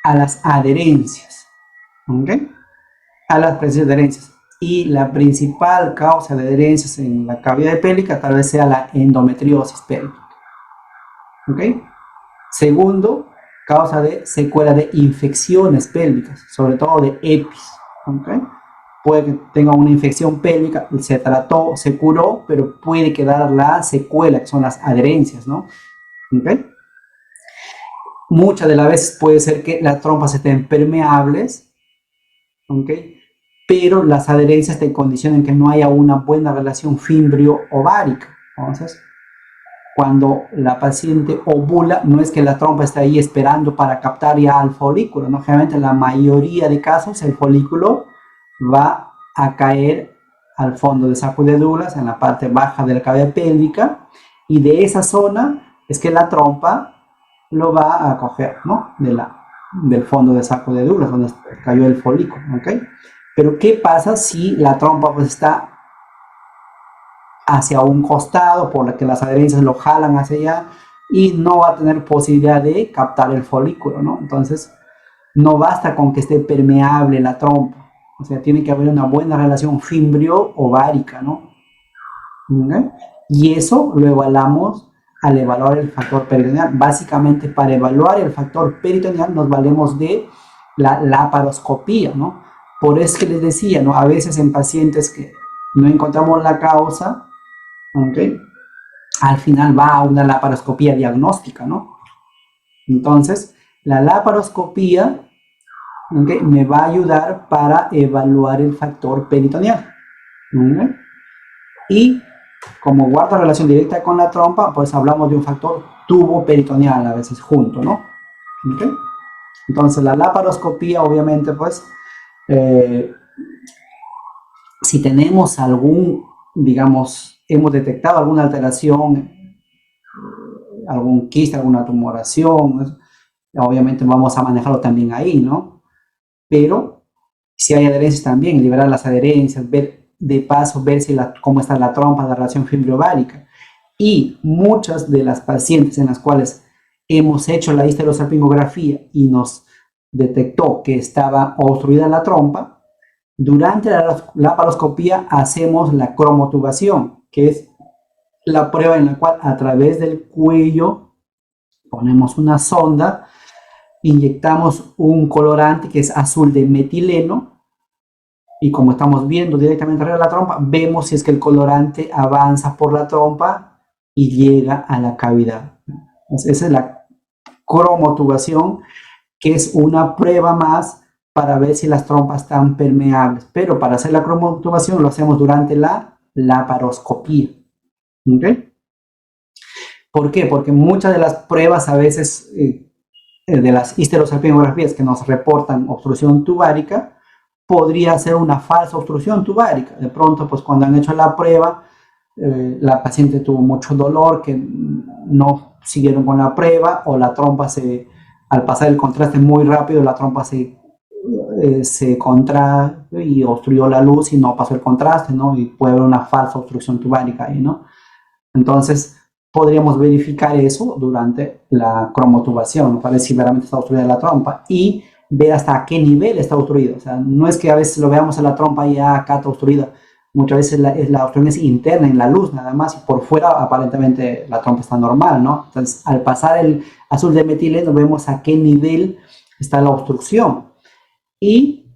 Speaker 1: a las adherencias. ¿Okay? A las presencias de adherencias. Y la principal causa de adherencias en la cavidad pélvica tal vez sea la endometriosis pélvica. ¿Okay? Segundo, causa de secuela de infecciones pélvicas, sobre todo de EPIs. ¿Okay? Puede que tenga una infección pélvica, se trató, se curó, pero puede quedar la secuela, que son las adherencias, ¿no? ¿Okay? Muchas de las veces puede ser que las trompas estén permeables, ¿ok?, pero las adherencias te condicionan que no haya una buena relación fimbrio-ovárica. Entonces, cuando la paciente ovula, no es que la trompa esté ahí esperando para captar ya al folículo, ¿no? Generalmente en la mayoría de casos el folículo va a caer al fondo de saco de Douglas, en la parte baja de la cavidad pélvica, y de esa zona es que la trompa lo va a coger, ¿no? Del fondo de saco de Douglas, donde cayó el folículo, ¿ok? Pero ¿qué pasa si la trompa pues está hacia un costado, por lo que las adherencias lo jalan hacia allá y no va a tener posibilidad de captar el folículo, ¿no? Entonces, no basta con que esté permeable la trompa, o sea, tiene que haber una buena relación fimbrio-ovárica, ¿no? ¿Okay? Y eso lo evaluamos al evaluar el factor peritoneal. Básicamente, para evaluar el factor peritoneal nos valemos de la laparoscopía, ¿no? Por eso que les decía, ¿no? A veces en pacientes que no encontramos la causa, ¿okay?, al final va a una laparoscopía diagnóstica, ¿no? Entonces, la laparoscopía, ¿okay?, me va a ayudar para evaluar el factor peritoneal. ¿Okay? Y como guarda relación directa con la trompa, pues hablamos de un factor tubo peritoneal a veces junto, ¿no? ¿Okay? Entonces, la laparoscopía, obviamente, pues, si tenemos digamos, hemos detectado alguna alteración, algún quiste, alguna tumoración, obviamente vamos a manejarlo también ahí, ¿no? Pero si hay adherencias también, liberar las adherencias, ver de paso ver cómo está la trompa, la relación fibrio-ovárica. Y muchas de las pacientes en las cuales hemos hecho la histerosalpingografía y nos detectó que estaba obstruida la trompa, durante la laparoscopía hacemos la cromotubación, que es la prueba en la cual a través del cuello ponemos una sonda, inyectamos un colorante que es azul de metileno, y como estamos viendo directamente arriba de la trompa, vemos si es que el colorante avanza por la trompa y llega a la cavidad. Entonces, esa es la cromotubación, que es una prueba más para ver si las trompas están permeables. Pero para hacer la cromotubación lo hacemos durante la laparoscopía. ¿Okay? ¿Por qué? Porque muchas de las pruebas a veces de las histerosalpingografías que nos reportan obstrucción tubárica, podría ser una falsa obstrucción tubárica. De pronto, pues cuando han hecho la prueba, la paciente tuvo mucho dolor, que no siguieron con la prueba, o la trompa al pasar el contraste muy rápido, la trompa se contrae y obstruyó la luz y no pasó el contraste, ¿no? Y puede haber una falsa obstrucción tubárica ahí, ¿no? Entonces, podríamos verificar eso durante la cromotubación, para ver si realmente está obstruida la trompa y ver hasta qué nivel está obstruido. O sea, no es que a veces lo veamos en la trompa y ya acá está obstruida. Muchas veces la obstrucción es interna, en la luz nada más, y por fuera aparentemente la trompa está normal, ¿no? Entonces, al pasar el azul de metileno, vemos a qué nivel está la obstrucción. Y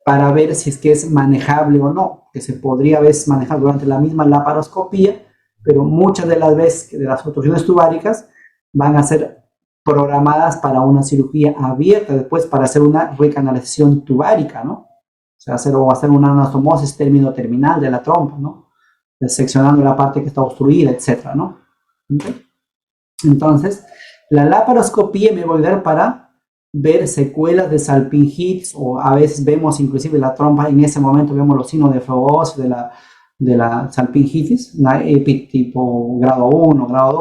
Speaker 1: para ver si es que es manejable o no, que se podría a veces manejar durante la misma laparoscopía, pero muchas de las veces de las obstrucciones tubáricas van a ser programadas para una cirugía abierta, después para hacer una recanalización tubárica, ¿no? O sea, hacer una anastomosis término-terminal de la trompa, ¿no? Seccionando la parte que está obstruida, etcétera, ¿no? ¿Okay? Entonces, la laparoscopía me va a ayudar para ver secuelas de salpingitis, o a veces vemos inclusive la trompa, en ese momento vemos los signos de Frobosis de la salpingitis, una EPI tipo grado 1, grado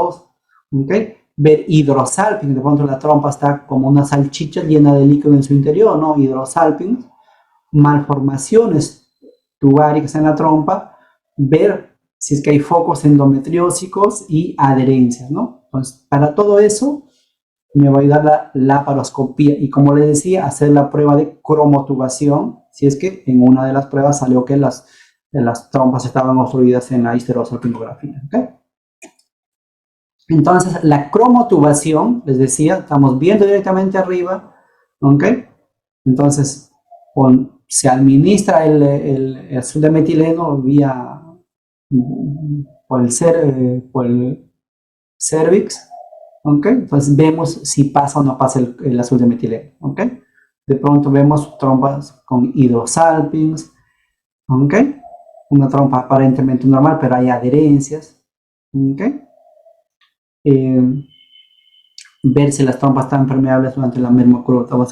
Speaker 1: 2, ¿okay? Ver hidrosalping, de pronto la trompa está como una salchicha llena de líquido en su interior, ¿no? Hidrosalping, malformaciones tubáricas en la trompa, ver si es que hay focos endometriósicos y adherencias, ¿no? Entonces, para todo eso me va a ayudar la laparoscopía y, como les decía, hacer la prueba de cromotubación, si es que en una de las pruebas salió que las trompas estaban obstruidas en la histerosalpingografía, ¿okay? Entonces, la cromotubación, les decía, estamos viendo directamente arriba, ¿ok? Entonces, se administra el azul de metileno por el cervix, ¿ok? Entonces vemos si pasa o no pasa el azul de metileno, ¿ok? De pronto vemos trompas con hidrosalpings, ¿ok? Una trompa aparentemente normal, pero hay adherencias, ¿ok? Ver si las trompas están permeables durante la misma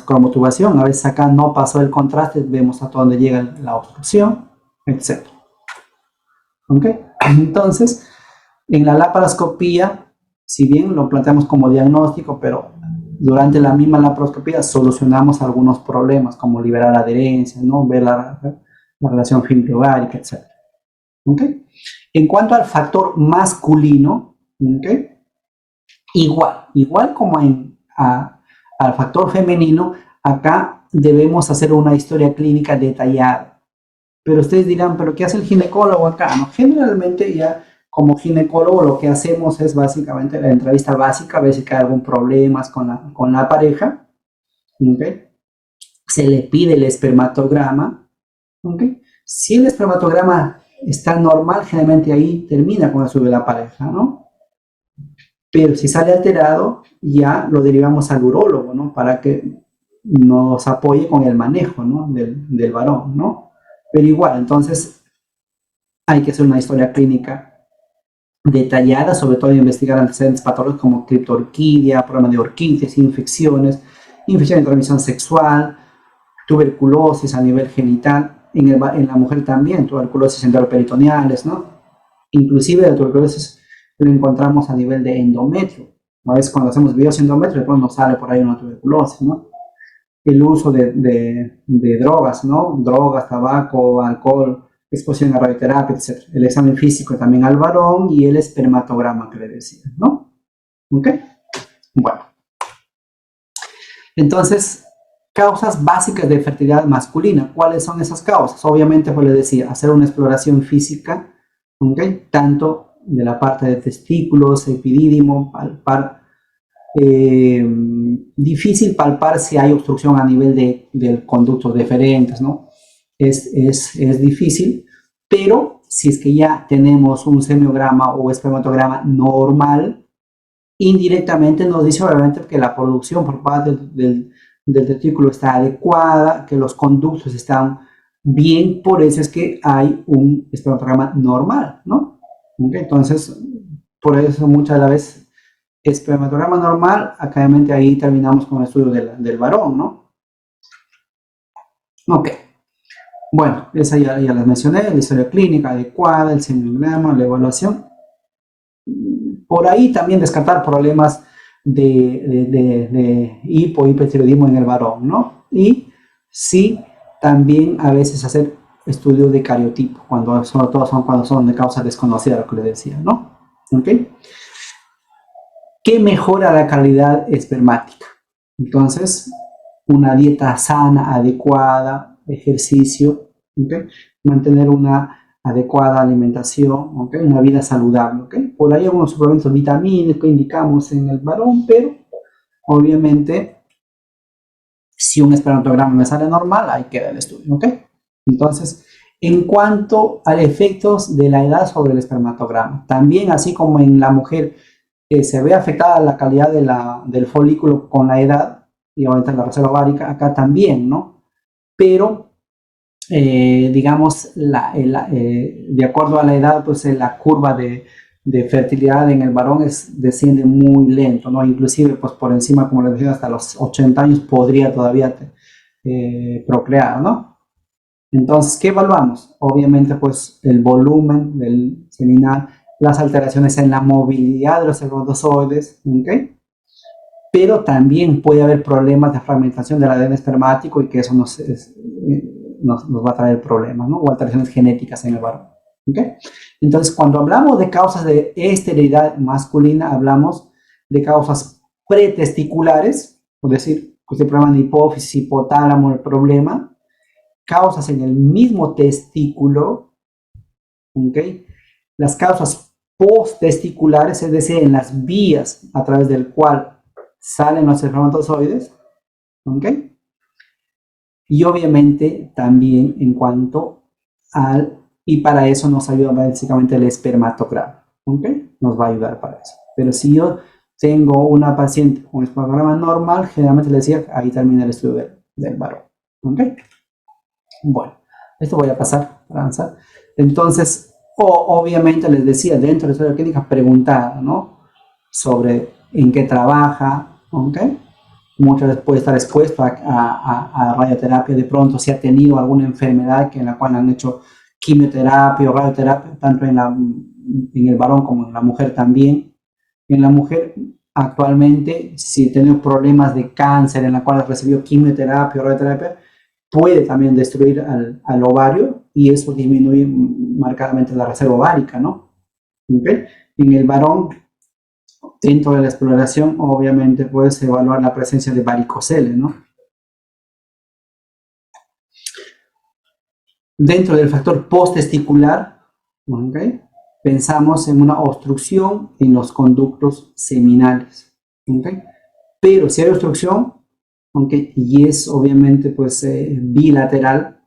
Speaker 1: cromotubación. A veces acá no pasó el contraste, vemos hasta dónde llega la obstrucción, etc. ¿Ok? Entonces, en la laparoscopía, si bien lo planteamos como diagnóstico, pero durante la misma laparoscopía solucionamos algunos problemas, como liberar adherencias, ¿no? Ver la relación fibrio-ovárica, etc. ¿Ok? En cuanto al factor masculino, ¿ok? Igual como al factor femenino, acá debemos hacer una historia clínica detallada. Pero ustedes dirán, ¿pero qué hace el ginecólogo acá? ¿No? Generalmente ya como ginecólogo lo que hacemos es básicamente la entrevista básica, ver si hay algún problema con la pareja. ¿Okay? Se le pide el espermatograma. ¿Okay? Si el espermatograma está normal, generalmente ahí termina con el estudio de la pareja, ¿no? Pero si sale alterado, ya lo derivamos al urólogo, ¿no? Para que nos apoye con el manejo, ¿no? del varón, ¿no? Pero igual, entonces hay que hacer una historia clínica detallada, sobre todo investigar antecedentes patológicos como criptorquidia, problemas de orquitis, infecciones de transmisión sexual, tuberculosis a nivel genital, en la mujer también, tuberculosis enteroperitoneales, ¿no? Inclusive la tuberculosis lo encontramos a nivel de endometrio. A veces cuando hacemos biopsia endometrio, pues nos sale por ahí una tuberculosis, ¿no? El uso de drogas, ¿no? Drogas, tabaco, alcohol, exposición a radioterapia, etc. El examen físico también al varón y el espermatograma que le decía, ¿no? ¿Ok? Bueno. Entonces, causas básicas de fertilidad masculina. ¿Cuáles son esas causas? Obviamente, pues le decía, hacer una exploración física, ¿ok? Tanto de la parte de testículos, epidídimo, palpar. Difícil palpar si hay obstrucción a nivel del conductos deferentes, ¿no? Es difícil, pero si es que ya tenemos un semiograma o espermatograma normal, indirectamente nos dice obviamente que la producción por parte del testículo está adecuada, que los conductos están bien, por eso es que hay un espermatograma normal, ¿no? ¿Okay? Entonces, por eso muchas de las veces espermatograma normal, acá ahí terminamos con el estudio del varón, ¿no? Ok. Bueno, esa ya las mencioné, la historia clínica adecuada, el semiograma, la evaluación. Por ahí también descartar problemas de hipotiroidismo en el varón, ¿no? Y sí, también a veces hacer estudios de cariotipo, sobre todo cuando son de causa desconocida, lo que le decía, ¿no? ¿Ok? ¿Qué mejora la calidad espermática? Entonces, una dieta sana, adecuada, ejercicio, ¿okay? Mantener una adecuada alimentación, ¿okay? Una vida saludable. ¿Okay? Por ahí algunos suplementos vitamínicos que indicamos en el varón, pero obviamente si un espermatograma me sale normal, ahí queda el estudio. ¿Okay? Entonces, en cuanto a efectos de la edad sobre el espermatograma, también así como en la mujer se ve afectada la calidad del folículo con la edad, y obviamente la reserva ovárica, acá también, ¿no? Pero, digamos, de acuerdo a la edad, pues la curva de fertilidad en el varón desciende muy lento, ¿no? Inclusive, pues por encima, como les decía, hasta los 80 años podría todavía procrear, ¿no? Entonces, ¿qué evaluamos? Obviamente, pues el volumen del seminal, las alteraciones en la movilidad de los espermatozoides, ¿ok? Pero también puede haber problemas de fragmentación del ADN espermático y que eso nos va a traer problemas, ¿no? O alteraciones genéticas en el varón, ¿ok? Entonces, cuando hablamos de causas de esterilidad masculina, hablamos de causas pretesticulares, es decir, este problema de hipófisis, hipotálamo, el problema, causas en el mismo testículo, ¿ok? Las causas posttesticulares, es decir, en las vías a través del cual salen los espermatozoides, ¿ok? Y obviamente también en cuanto y para eso nos ayuda básicamente el espermatograma, ¿ok? Nos va a ayudar para eso. Pero si yo tengo una paciente con espermatograma normal, generalmente le decía, ahí termina el estudio del varón, ¿ok? Bueno, esto voy a pasar, para avanzar. Entonces, obviamente les decía, dentro de la historia clínica, preguntar, ¿no? Sobre en qué trabaja, ¿ok? Muchas veces puede estar expuesto a radioterapia de pronto, si ha tenido alguna enfermedad en la cual han hecho quimioterapia o radioterapia, tanto en el varón como en la mujer también. En la mujer, actualmente, si ha tenido problemas de cáncer en la cual ha recibido quimioterapia o radioterapia, puede también destruir al ovario y eso disminuye marcadamente la reserva ovárica, ¿no? ¿Okay? En el varón, dentro de la exploración, obviamente puedes evaluar la presencia de varicoceles, ¿no? Dentro del factor posttesticular, ¿okay? Pensamos en una obstrucción en los conductos seminales, ¿okay? Pero si hay obstrucción, ¿okay? Y es obviamente pues bilateral,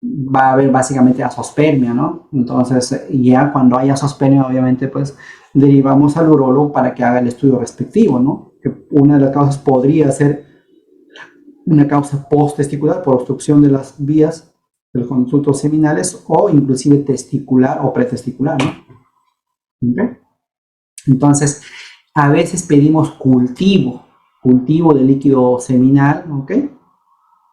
Speaker 1: va a haber básicamente azospermia, ¿no? Entonces, ya cuando hay azospermia, obviamente, pues derivamos al urólogo para que haga el estudio respectivo, ¿no? Que una de las causas podría ser una causa posttesticular por obstrucción de las vías de los conductos seminales o inclusive testicular o pretesticular, ¿no? ¿Okay? Entonces, a veces pedimos cultivo de líquido seminal, ¿ok?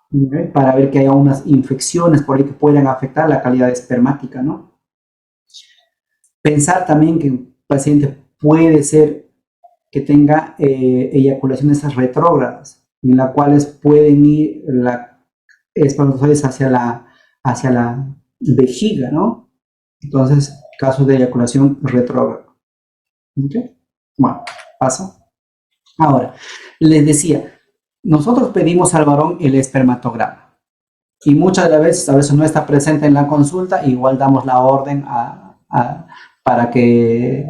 Speaker 1: ¿Okay? Para ver que haya unas infecciones por ahí que puedan afectar la calidad espermática, ¿no? Pensar también que un paciente puede ser que tenga eyaculaciones retrógradas, en las cuales pueden ir la espermatozoides hacia la vejiga, ¿no? Entonces, casos de eyaculación retrógrada. ¿Ok? Bueno, paso. Ahora, les decía, nosotros pedimos al varón el espermatograma y muchas de las veces, a veces no está presente en la consulta, igual damos la orden para que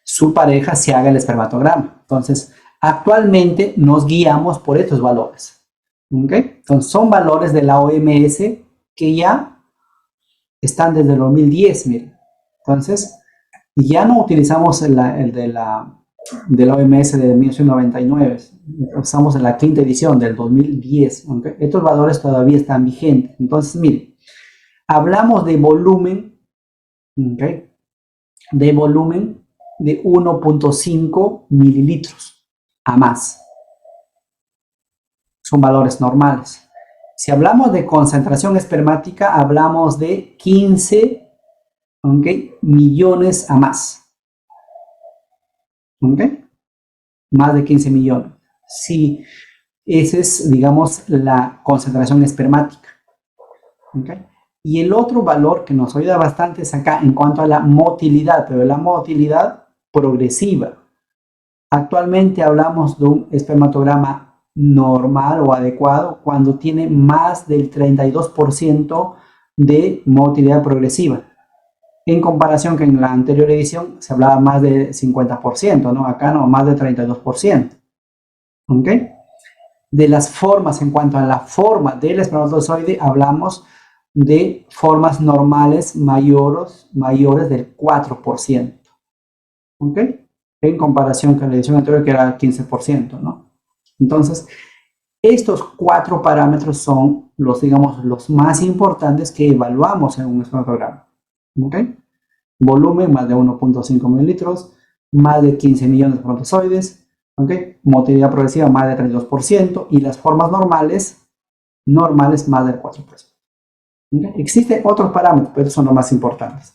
Speaker 1: su pareja se haga el espermatograma. Entonces, actualmente nos guiamos por estos valores. ¿Ok? Entonces, son valores de la OMS que ya están desde el 2010, miren. Entonces, ya no utilizamos el de la OMS de 1999, estamos en la quinta edición del 2010. ¿Okay? Estos valores todavía están vigentes. Entonces, miren, hablamos de volumen, ¿okay? De volumen de 1.5 mililitros a más. Son valores normales. Si hablamos de concentración espermática, hablamos de 15 millones a más. ¿Ok? Más de 15 millones. Sí, esa es, digamos, la concentración espermática. ¿Ok? Y el otro valor que nos ayuda bastante es acá en cuanto a la motilidad, pero la motilidad progresiva. Actualmente hablamos de un espermatograma normal o adecuado cuando tiene más del 32% de motilidad progresiva. En comparación que en la anterior edición se hablaba más de 50%, ¿no? Acá no, más de 32%. ¿Ok? De las formas, en cuanto a la forma del espermatozoide, hablamos de formas normales mayores del 4%. ¿Ok? En comparación con la edición anterior que era 15%, ¿no? Entonces, estos 4 parámetros son los, digamos, los más importantes que evaluamos en un espermatograma. ¿Ok? Volumen más de 1.5 mililitros, más de 15 millones de espermatozoides, ¿ok? Motilidad progresiva más de 32% y las formas normales más del 4%. ¿Okay? Existen otros parámetros, pero son los más importantes.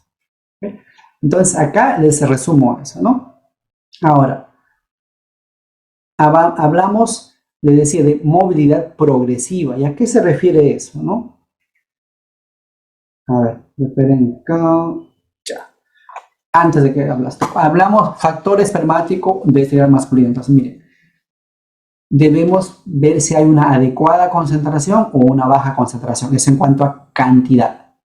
Speaker 1: ¿Okay? Entonces, acá les resumo eso, ¿no? Ahora, hablamos, les decía, de movilidad progresiva. ¿Y a qué se refiere eso, no? A ver, esperen acá. Ya. Antes de que hablamos factor espermático de esteroide masculino. Entonces, miren, debemos ver si hay una adecuada concentración o una baja concentración. Eso en cuanto a cantidad.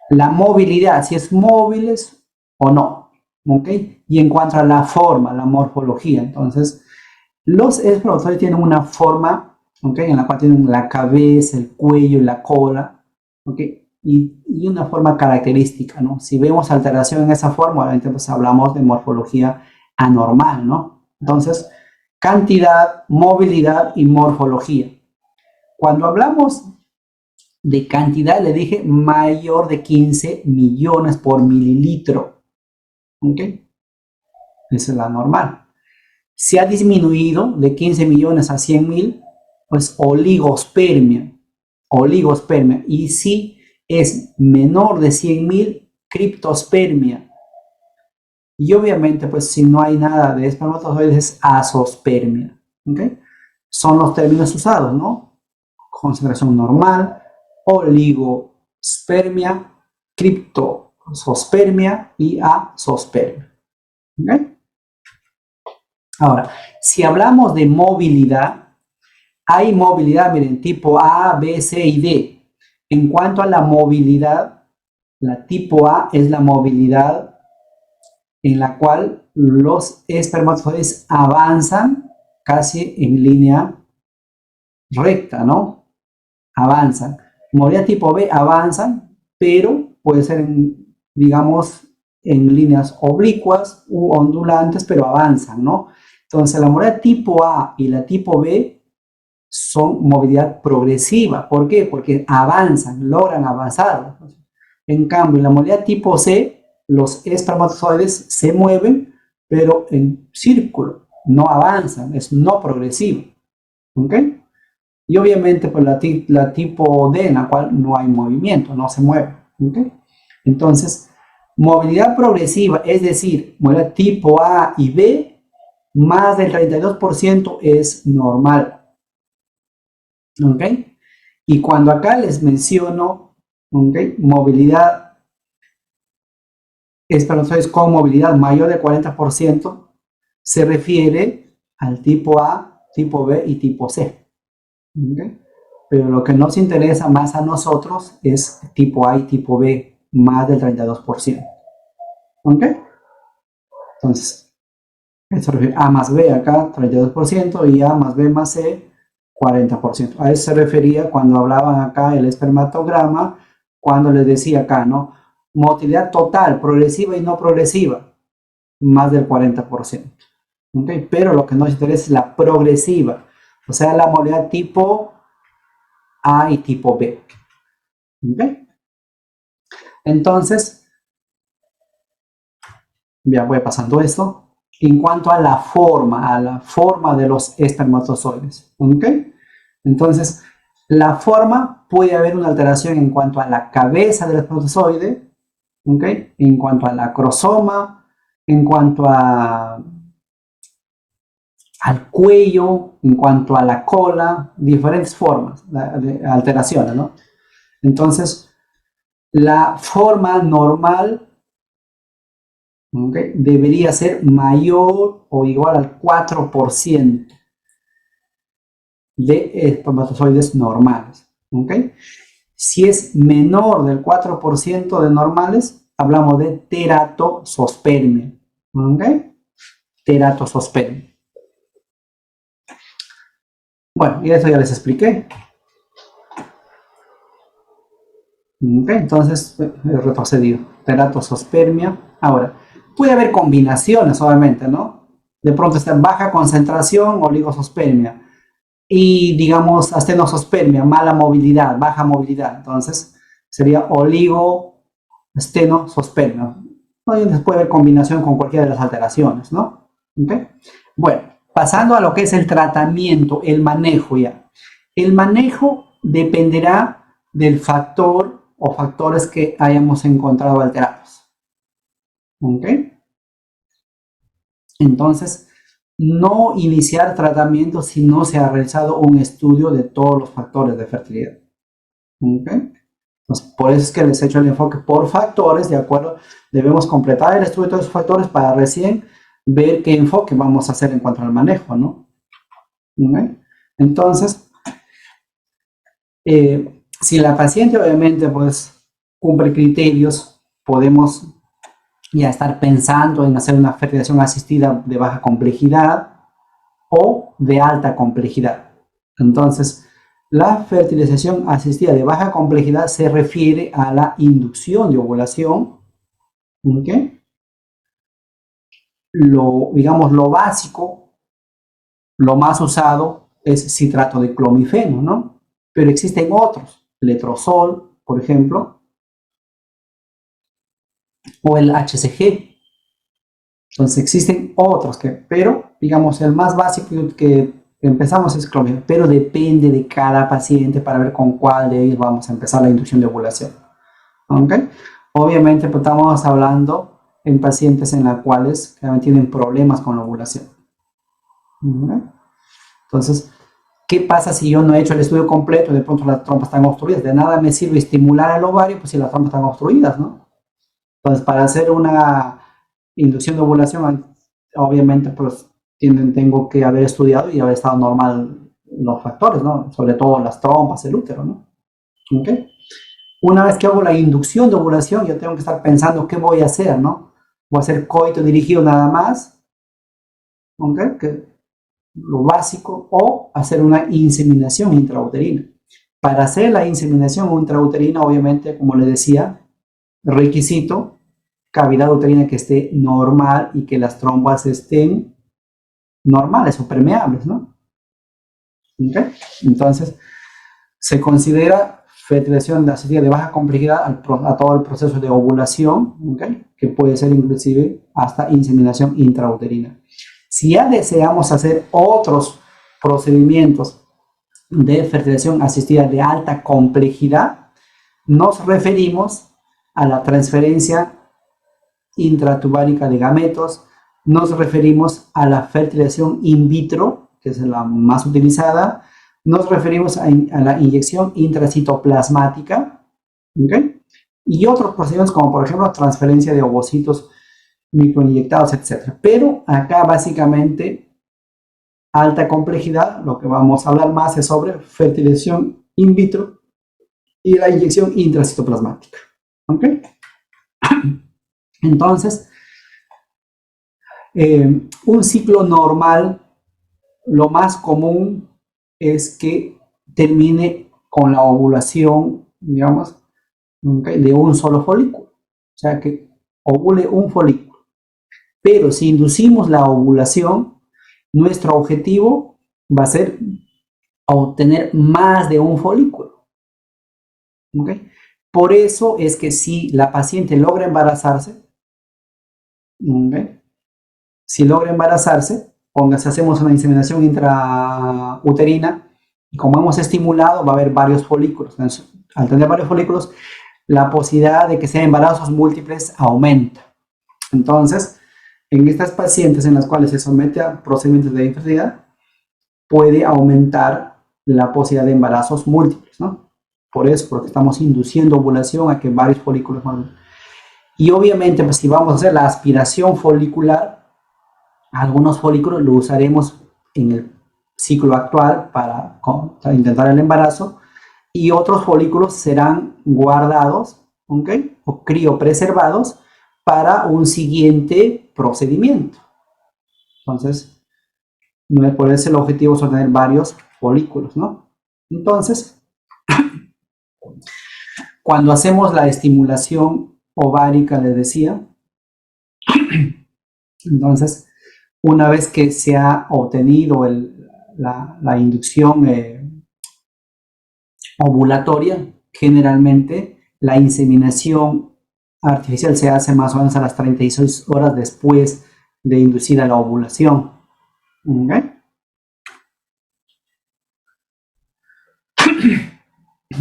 Speaker 1: La movilidad, si es móviles o no. ¿Ok? Y en cuanto a la forma, la morfología. Entonces, los espermatozoides tienen una forma, ¿ok? En la cual tienen la cabeza, el cuello, la cola, ¿ok? Y una forma característica, ¿no? Si vemos alteración en esa forma, obviamente pues hablamos de morfología anormal, ¿no? Entonces, cantidad, movilidad y morfología. Cuando hablamos de cantidad, le dije mayor de 15 millones por mililitro, ¿ok? Esa es la normal. Si ha disminuido de 15 millones a 100.000, pues oligospermia. Y si es menor de 100.000, criptospermia. Y obviamente, pues si no hay nada de espermatozoides, es azospermia. ¿Okay? Son los términos usados, ¿no? Concentración normal, oligospermia, criptospermia y azospermia. ¿Okay? Ahora, si hablamos de movilidad, hay movilidad, miren, tipo A, B, C y D. En cuanto a la movilidad, la tipo A es la movilidad en la cual los espermatozoides avanzan casi en línea recta, ¿no? Avanzan. Movilidad tipo B avanzan, pero puede ser, digamos, en líneas oblicuas u ondulantes, pero avanzan, ¿no? Entonces, la movilidad tipo A y la tipo B son movilidad progresiva. ¿Por qué? Porque avanzan, logran avanzar. En cambio, en la movilidad tipo C, los espermatozoides se mueven, pero en círculo, no avanzan, es no progresivo. ¿Ok? Y obviamente, pues la tipo D, en la cual no hay movimiento, no se mueve. ¿Ok? Entonces, movilidad progresiva, es decir, movilidad tipo A y B, más del 32% es normal. ¿Ok? Y cuando acá les menciono ¿ok? Movilidad, espermatozoides con movilidad mayor del 40% se refiere al tipo A, tipo B y tipo C, ¿ok? Pero lo que nos interesa más a nosotros es tipo A y tipo B, más del 32%, ¿ok? Entonces, eso refiere A más B acá, 32%, y A más B más C, 40%. A eso se refería cuando hablaban acá el espermatograma, cuando les decía acá, ¿no? Motilidad total, progresiva y no progresiva, más del 40%. ¿Okay? Pero lo que nos interesa es la progresiva, o sea, la movilidad tipo A y tipo B. ¿Okay? Entonces, ya voy pasando esto. En cuanto a la forma de los espermatozoides. ¿Ok? Entonces, la forma puede haber una alteración en cuanto a la cabeza del espermatozoide, ¿ok? En cuanto al acrosoma, en cuanto al cuello, en cuanto a la cola, diferentes formas de alteraciones, ¿no? Entonces, la forma normal, ¿okay? Debería ser mayor o igual al 4% de espermatozoides normales. ¿Okay? Si es menor del 4% de normales, hablamos de teratosospermia. ¿Okay? Teratosospermia. Bueno, y eso ya les expliqué. ¿Okay? Entonces, he retrocedido. Teratosospermia. Ahora, puede haber combinaciones, obviamente, ¿no? De pronto está en baja concentración, oligosospermia. Y, digamos, astenosospermia, mala movilidad, baja movilidad. Entonces, sería oligoastenosospermia. Obviamente puede haber combinación con cualquiera de las alteraciones, ¿no? ¿Okay? Bueno, pasando a lo que es el tratamiento, el manejo ya. El manejo dependerá del factor o factores que hayamos encontrado alterados. ¿Ok? Entonces, no iniciar tratamiento si no se ha realizado un estudio de todos los factores de fertilidad. ¿Ok? Entonces, por eso es que les he hecho el enfoque por factores, ¿de acuerdo? Debemos completar el estudio de todos los factores para recién ver qué enfoque vamos a hacer en cuanto al manejo, ¿no? ¿Ok? Entonces, si la paciente obviamente pues cumple criterios, podemos ya estar pensando en hacer una fertilización asistida de baja complejidad o de alta complejidad. Entonces, la fertilización asistida de baja complejidad se refiere a la inducción de ovulación, ¿okay? Digamos, lo básico, lo más usado es citrato de clomifeno, ¿no? Pero existen otros, letrozol, por ejemplo, o el HCG. Entonces existen otros, pero digamos el más básico que empezamos es clomifeno, pero depende de cada paciente para ver con cuál de ellos vamos a empezar la inducción de ovulación. ¿Okay? Obviamente pues, estamos hablando en pacientes en las cuales tienen problemas con la ovulación. ¿Okay? Entonces, ¿qué pasa si yo no he hecho el estudio completo y de pronto las trompas están obstruidas? De nada me sirve estimular el ovario pues si las trompas están obstruidas, ¿no? Entonces, para hacer una inducción de ovulación, obviamente, pues tengo que haber estudiado y haber estado normal los factores, ¿no? Sobre todo las trompas, el útero, ¿no? ¿Okay? Una vez que hago la inducción de ovulación, yo tengo que estar pensando qué voy a hacer, ¿no? Voy a hacer coito dirigido nada más, ¿ok? Que lo básico, o hacer una inseminación intrauterina. Para hacer la inseminación intrauterina, obviamente, como les decía, requisito cavidad uterina que esté normal y que las trompas estén normales o permeables, ¿no? ¿Okay? Entonces, se considera fertilización asistida de baja complejidad a todo el proceso de ovulación, ¿okay? Que puede ser inclusive hasta inseminación intrauterina. Si ya deseamos hacer otros procedimientos de fertilización asistida de alta complejidad, nos referimos a la transferencia intratubárica de gametos, nos referimos a la fertilización in vitro, que es la más utilizada, nos referimos a la inyección intracitoplasmática, ¿Ok? Y otros procedimientos como por ejemplo transferencia de ovocitos microinyectados, etc. Pero acá básicamente alta complejidad, lo que vamos a hablar más es sobre fertilización in vitro y la inyección intracitoplasmática. ¿Ok? Entonces, un ciclo normal, lo más común es que termine con la ovulación, digamos, ¿okay?, de un solo folículo. O sea, que ovule un folículo. Pero si inducimos la ovulación, nuestro objetivo va a ser obtener más de un folículo. ¿Okay? Por eso es que si la paciente logra embarazarse, ¿okay?, si logra embarazarse, póngase, hacemos una inseminación intrauterina y como hemos estimulado, va a haber varios folículos. Entonces, al tener varios folículos, la posibilidad de que sean embarazos múltiples aumenta. Entonces, en estas pacientes en las cuales se somete a procedimientos de infertilidad, puede aumentar la posibilidad de embarazos múltiples, ¿no? Por eso, porque estamos induciendo ovulación a que varios folículos van. Y obviamente, pues, si vamos a hacer la aspiración folicular, algunos folículos lo usaremos en el ciclo actual para intentar el embarazo y otros folículos serán guardados, ¿ok?, o criopreservados para un siguiente procedimiento. Entonces, por eso el objetivo es obtener varios folículos, ¿no? Entonces, cuando hacemos la estimulación ovárica, les decía, entonces, una vez que se ha obtenido la inducción ovulatoria, generalmente la inseminación artificial se hace más o menos a las 36 horas después de inducida la ovulación. ¿Okay?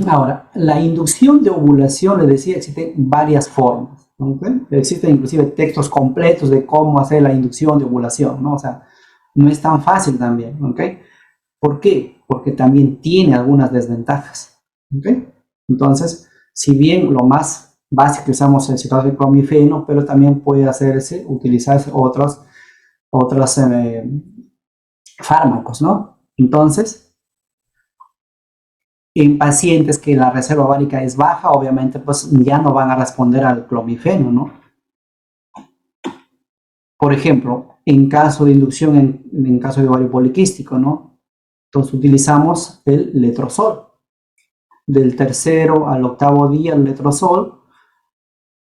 Speaker 1: Ahora, la inducción de ovulación, les decía, existen varias formas. ¿Okay? Existen inclusive textos completos de cómo hacer la inducción de ovulación, ¿no? O sea, no es tan fácil también. ¿Okay? ¿Por qué? Porque también tiene algunas desventajas. ¿Okay? Entonces, si bien lo más básico que usamos es el citrato de clomifeno, pero también puede utilizarse otros fármacos, ¿no? Entonces, en pacientes que la reserva ovárica es baja, obviamente, pues ya no van a responder al clomifeno, ¿no? Por ejemplo, en caso de inducción, en caso de ovario poliquístico, ¿no? Entonces utilizamos el letrozol. Del tercero al octavo día el letrozol,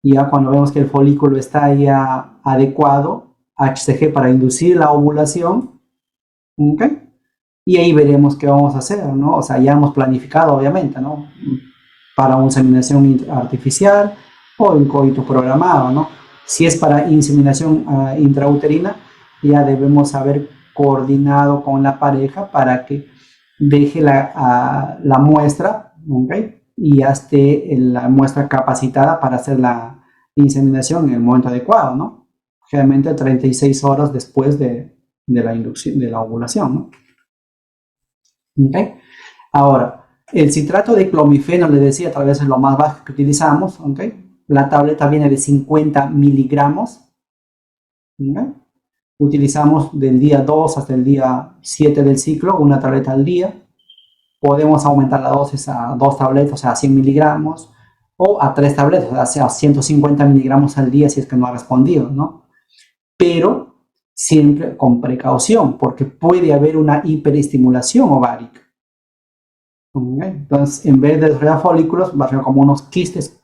Speaker 1: ya cuando vemos que el folículo está ya adecuado, HCG para inducir la ovulación, ¿ok? Y ahí veremos qué vamos a hacer, ¿no? O sea, ya hemos planificado, obviamente, ¿no? Para una inseminación artificial o un coito programado, ¿no? Si es para inseminación intrauterina, ya debemos haber coordinado con la pareja para que deje la muestra, ¿ok? Y ya esté la muestra capacitada para hacer la inseminación en el momento adecuado, ¿no? Generalmente 36 horas después de la inducción, de la ovulación, ¿no? ¿Ok? Ahora, el citrato de clomifeno, le decía, a través de lo más bajo que utilizamos, ¿ok? La tableta viene de 50 miligramos, ¿ok? Utilizamos del día 2 hasta el día 7 del ciclo, una tableta al día. Podemos aumentar la dosis a 2 tabletas, o sea, a 100 miligramos, o a 3 tabletas, o sea, a 150 miligramos al día si es que no ha respondido, ¿no? Pero siempre con precaución, porque puede haber una hiperestimulación ovárica. ¿Okay? Entonces, en vez de desarrollar folículos, va a ser como unos quistes,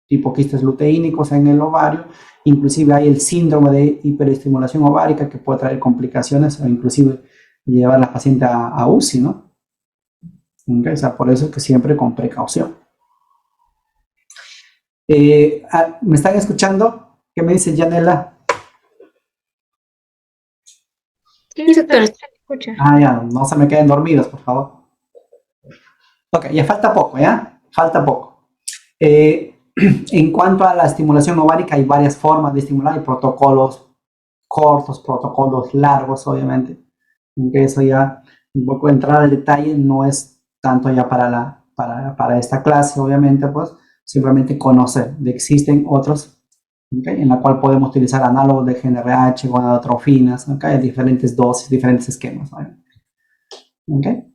Speaker 1: tipo quistes luteínicos en el ovario. Inclusive hay el síndrome de hiperestimulación ovárica que puede traer complicaciones o inclusive llevar a la paciente a UCI, ¿no? ¿Okay? O sea, por eso es que siempre con precaución. ¿Me están escuchando? ¿Qué me dice Janela?
Speaker 2: Sí, doctor, se escucha.
Speaker 1: Ya, no se me queden dormidos, por favor. Ok, ya falta poco, ¿ya? Falta poco. En cuanto a la estimulación ovárica, hay varias formas de estimular, hay protocolos cortos, protocolos largos, obviamente. Aunque eso ya, un poco entrar al detalle, no es tanto ya para esta clase, obviamente, pues, simplemente conocer de que existen otros, ¿okay? En la cual podemos utilizar análogos de GnRH, gonadotrofinas, ¿okay? Diferentes dosis, diferentes esquemas, ¿okay?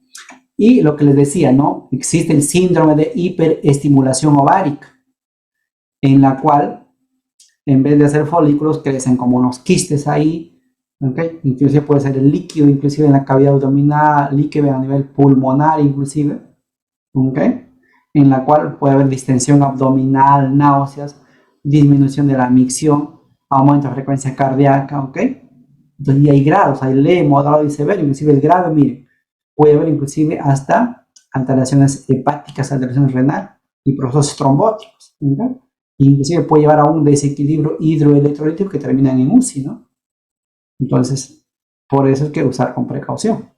Speaker 1: Y lo que les decía, ¿no? Existe el síndrome de hiperestimulación ovárica, en la cual en vez de hacer folículos crecen como unos quistes ahí, ¿okay? Inclusive puede ser el líquido, inclusive en la cavidad abdominal, líquido a nivel pulmonar inclusive, ¿okay? En la cual puede haber distensión abdominal, náuseas, disminución de la micción, aumento de frecuencia cardíaca, ¿ok? Entonces, y hay grados, hay leve, moderado y severo, inclusive el grave, miren, puede haber inclusive hasta alteraciones hepáticas, alteraciones renales y procesos trombóticos, ¿okay? Inclusive puede llevar a un desequilibrio hidroelectrolítico que termina en UCI, ¿no? Entonces, por eso hay que usar con precaución.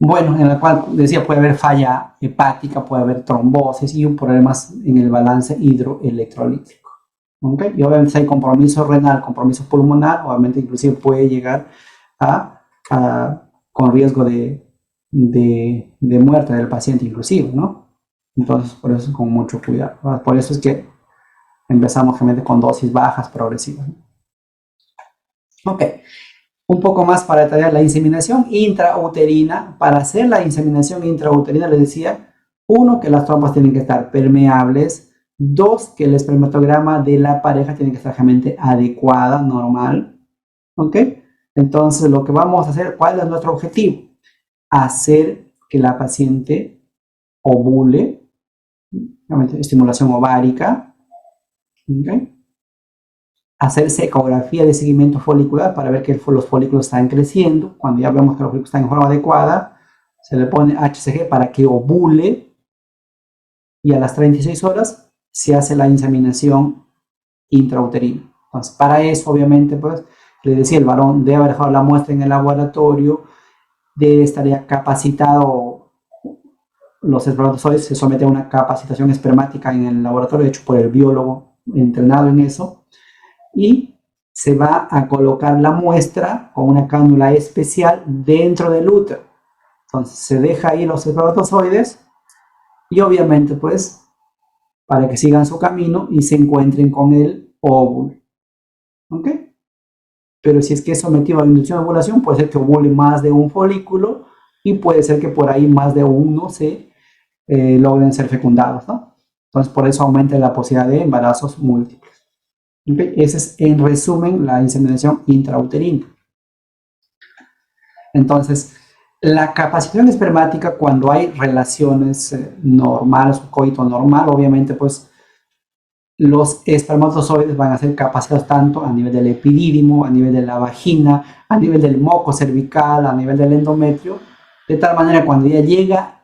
Speaker 1: Bueno, en la cual decía puede haber falla hepática, puede haber trombosis y un problemas en el balance hidroelectrolítico. ¿Okay? Y obviamente si hay compromiso renal, compromiso pulmonar, obviamente inclusive puede llegar con riesgo de muerte del paciente inclusive, ¿no? Entonces, por eso con mucho cuidado. Por eso es que empezamos generalmente con dosis bajas progresivas. Ok. Un poco más para detallar la inseminación intrauterina. Para hacer la inseminación intrauterina les decía, uno, que las trompas tienen que estar permeables. Dos, que el espermatograma de la pareja tiene que estar realmente adecuada, normal. ¿Ok? Entonces, lo que vamos a hacer, ¿cuál es nuestro objetivo? Hacer que la paciente ovule, estimulación ovárica. ¿Ok? Hacerse ecografía de seguimiento folicular para ver que los folículos están creciendo. Cuando ya vemos que los folículos están en forma adecuada, se le pone HCG para que ovule y a las 36 horas se hace la inseminación intrauterina. Entonces, para eso, obviamente, pues, le decía, el varón debe haber dejado la muestra en el laboratorio, debe estar ya capacitado, los espermatozoides se someten a una capacitación espermática en el laboratorio, hecho por el biólogo entrenado en eso, y se va a colocar la muestra con una cánula especial dentro del útero. Entonces se deja ahí los espermatozoides y obviamente pues para que sigan su camino y se encuentren con el óvulo. ¿Ok? Pero si es que es sometido a la inducción de ovulación, puede ser que ovule más de un folículo y puede ser que por ahí más de uno se logren ser fecundados, ¿no? Entonces por eso aumenta la posibilidad de embarazos múltiples. Okay. Esa es en resumen la inseminación intrauterina. Entonces, la capacitación espermática cuando hay relaciones normales, coito normal, obviamente pues los espermatozoides van a ser capacitados tanto a nivel del epidídimo, a nivel de la vagina, a nivel del moco cervical, a nivel del endometrio, de tal manera cuando ya llega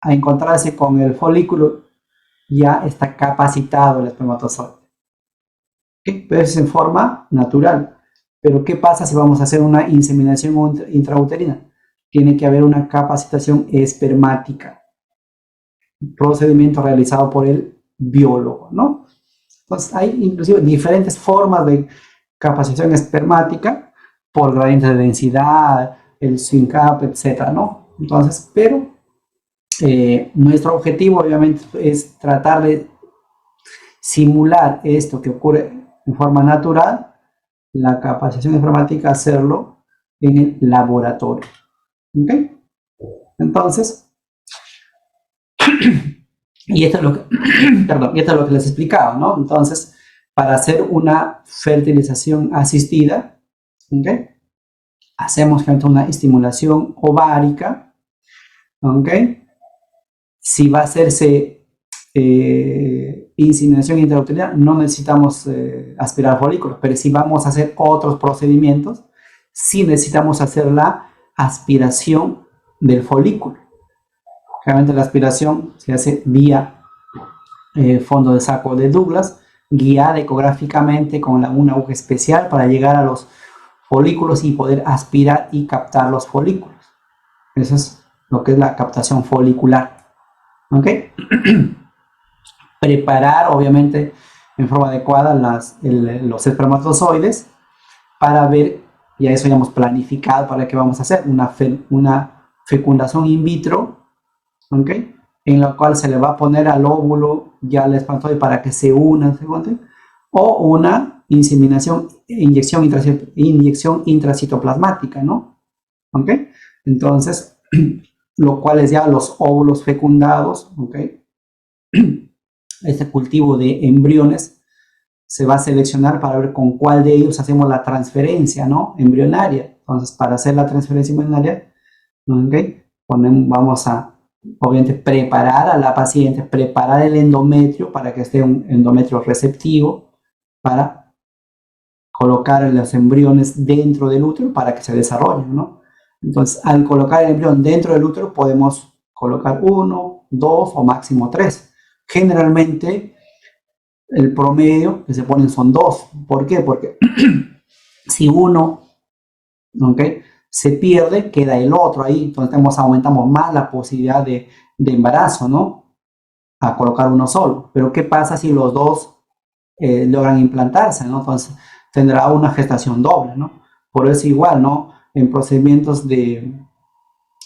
Speaker 1: a encontrarse con el folículo, ya está capacitado el espermatozoide. ¿Okay? Pero eso es en forma natural. Pero ¿qué pasa si vamos a hacer una inseminación intrauterina? Tiene que haber una capacitación espermática. Procedimiento realizado por el biólogo, ¿no? Entonces hay inclusive diferentes formas de capacitación espermática por gradiente de densidad, el swing up, etcétera, ¿no? Entonces, pero nuestro objetivo obviamente es tratar de simular esto que ocurre en forma natural, la capacitación espermática, hacerlo en el laboratorio. ¿Ok? Entonces, y esto es lo que, perdón, y esto es lo que les explicaba, ¿no? Entonces, para hacer una fertilización asistida, ¿ok? Hacemos una estimulación ovárica, ¿ok? Si va a hacerse inseminación intrauterina, no necesitamos aspirar folículos, pero si vamos a hacer otros procedimientos, sí necesitamos hacer la aspiración del folículo. Realmente la aspiración se hace vía fondo de saco de Douglas, guiada ecográficamente con una aguja especial para llegar a los folículos y poder aspirar y captar los folículos. Eso es lo que es la captación folicular. ¿Ok? Preparar, obviamente, en forma adecuada los espermatozoides para ver, ya eso ya hemos planificado para qué vamos a hacer, una fecundación in vitro, ¿ok? en la cual se le va a poner al óvulo ya el espermatozoide para que se una, o una inyección intracitoplasmática, ¿no? ¿Ok? Entonces, lo cual es ya los óvulos fecundados, ¿ok? Este cultivo de embriones se va a seleccionar para ver con cuál de ellos hacemos la transferencia, ¿no? Embrionaria. Entonces, para hacer la transferencia embrionaria, ¿ok? Vamos a, obviamente, preparar a la paciente, preparar el endometrio para que esté un endometrio receptivo para colocar los embriones dentro del útero para que se desarrollen, ¿no? Entonces, al colocar el embrión dentro del útero, podemos colocar 1, 2 o máximo 3. Generalmente, el promedio que se ponen son 2. ¿Por qué? Porque si uno, ¿ok?, se pierde, queda el otro ahí. Entonces aumentamos más la posibilidad de embarazo, ¿no? A colocar uno solo. Pero ¿qué pasa si los dos logran implantarse, ¿no? Entonces tendrá una gestación doble, ¿no? Por eso igual, ¿no? En procedimientos de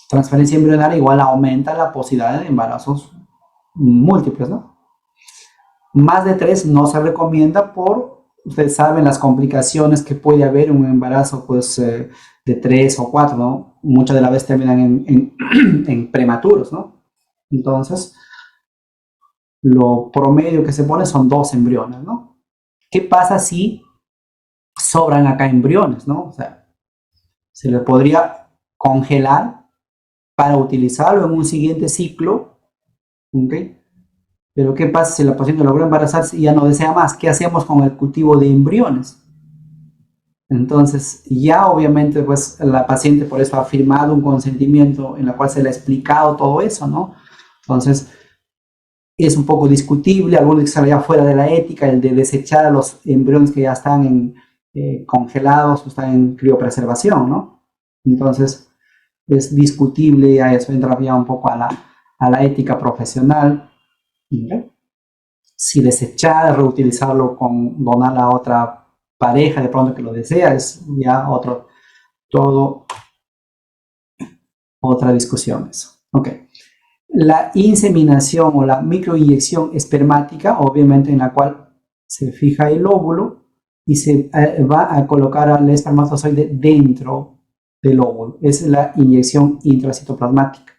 Speaker 1: transferencia embrionaria igual aumenta la posibilidad de embarazos múltiples, ¿no? Más de 3 no se recomienda ustedes saben las complicaciones que puede haber en un embarazo, pues, de 3 o 4, ¿no? Muchas de las veces terminan en prematuros, ¿no? Entonces, lo promedio que se pone son 2 embriones, ¿no? ¿Qué pasa si sobran acá embriones, ¿no? O sea, se le podría congelar para utilizarlo en un siguiente ciclo, ¿ok? Pero ¿qué pasa si la paciente logró embarazarse y ya no desea más? ¿Qué hacemos con el cultivo de embriones? Entonces, ya obviamente, pues la paciente por eso ha firmado un consentimiento en el cual se le ha explicado todo eso, ¿no? Entonces, es un poco discutible, algunos que salen ya fuera de la ética, el de desechar a los embriones que ya están congelados o están en criopreservación, ¿no? Entonces, es discutible, ya eso entra ya un poco a la ética profesional. ¿Okay? Si desechar, reutilizarlo con donar a otra pareja de pronto que lo desea, es ya otra discusión eso. Ok. La inseminación o la microinyección espermática, obviamente en la cual se fija el óvulo y se va a colocar al espermatozoide dentro del óvulo. Es la inyección intracitoplasmática.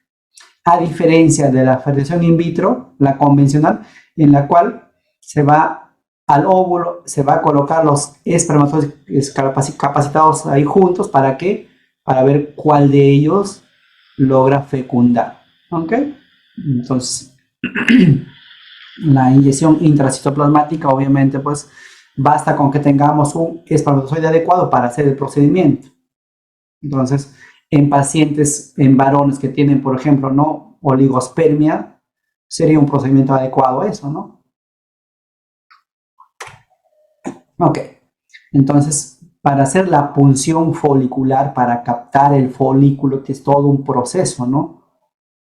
Speaker 1: A diferencia de la fertilización in vitro, la convencional, en la cual se va al óvulo, se va a colocar los espermatozoides capacitados ahí juntos, ¿para qué? Para ver cuál de ellos logra fecundar, ¿ok? Entonces, la inyección intracitoplasmática, obviamente, pues, basta con que tengamos un espermatozoide adecuado para hacer el procedimiento. Entonces, en pacientes, en varones que tienen, por ejemplo, ¿no?, oligospermia, sería un procedimiento adecuado a eso, ¿no? Ok. Entonces, para hacer la punción folicular, para captar el folículo, que es todo un proceso, ¿no?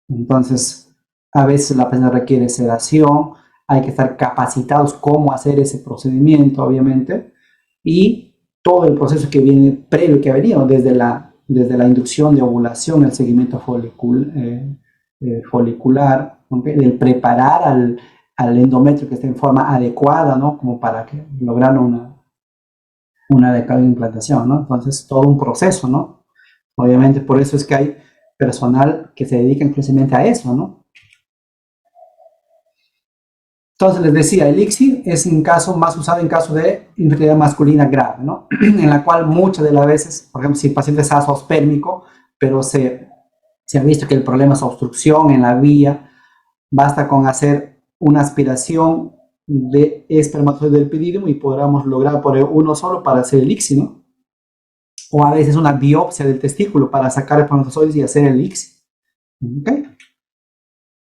Speaker 1: Entonces, a veces la paciente requiere sedación, hay que estar capacitados cómo hacer ese procedimiento, obviamente, y todo el proceso que viene previo, que ha venido desde la inducción de ovulación, el seguimiento folicular, ¿okay?, del preparar al endometrio que esté en forma adecuada, ¿no?, como para que lograr una adecuada implantación, ¿no? Entonces, todo un proceso, ¿no? Obviamente, por eso es que hay personal que se dedica exclusivamente a eso, ¿no? Entonces, les decía, el ICSI es un caso más usado en caso de infertilidad masculina grave, ¿no? En la cual muchas de las veces, por ejemplo, si el paciente es azospérmico, pero se ha visto que el problema es obstrucción en la vía, basta con hacer una aspiración de espermatozoide del epidídimo y podamos lograr poner uno solo para hacer el ICSI, ¿no? O a veces una biopsia del testículo para sacar espermatozoides y hacer el ICSI. ¿Ok?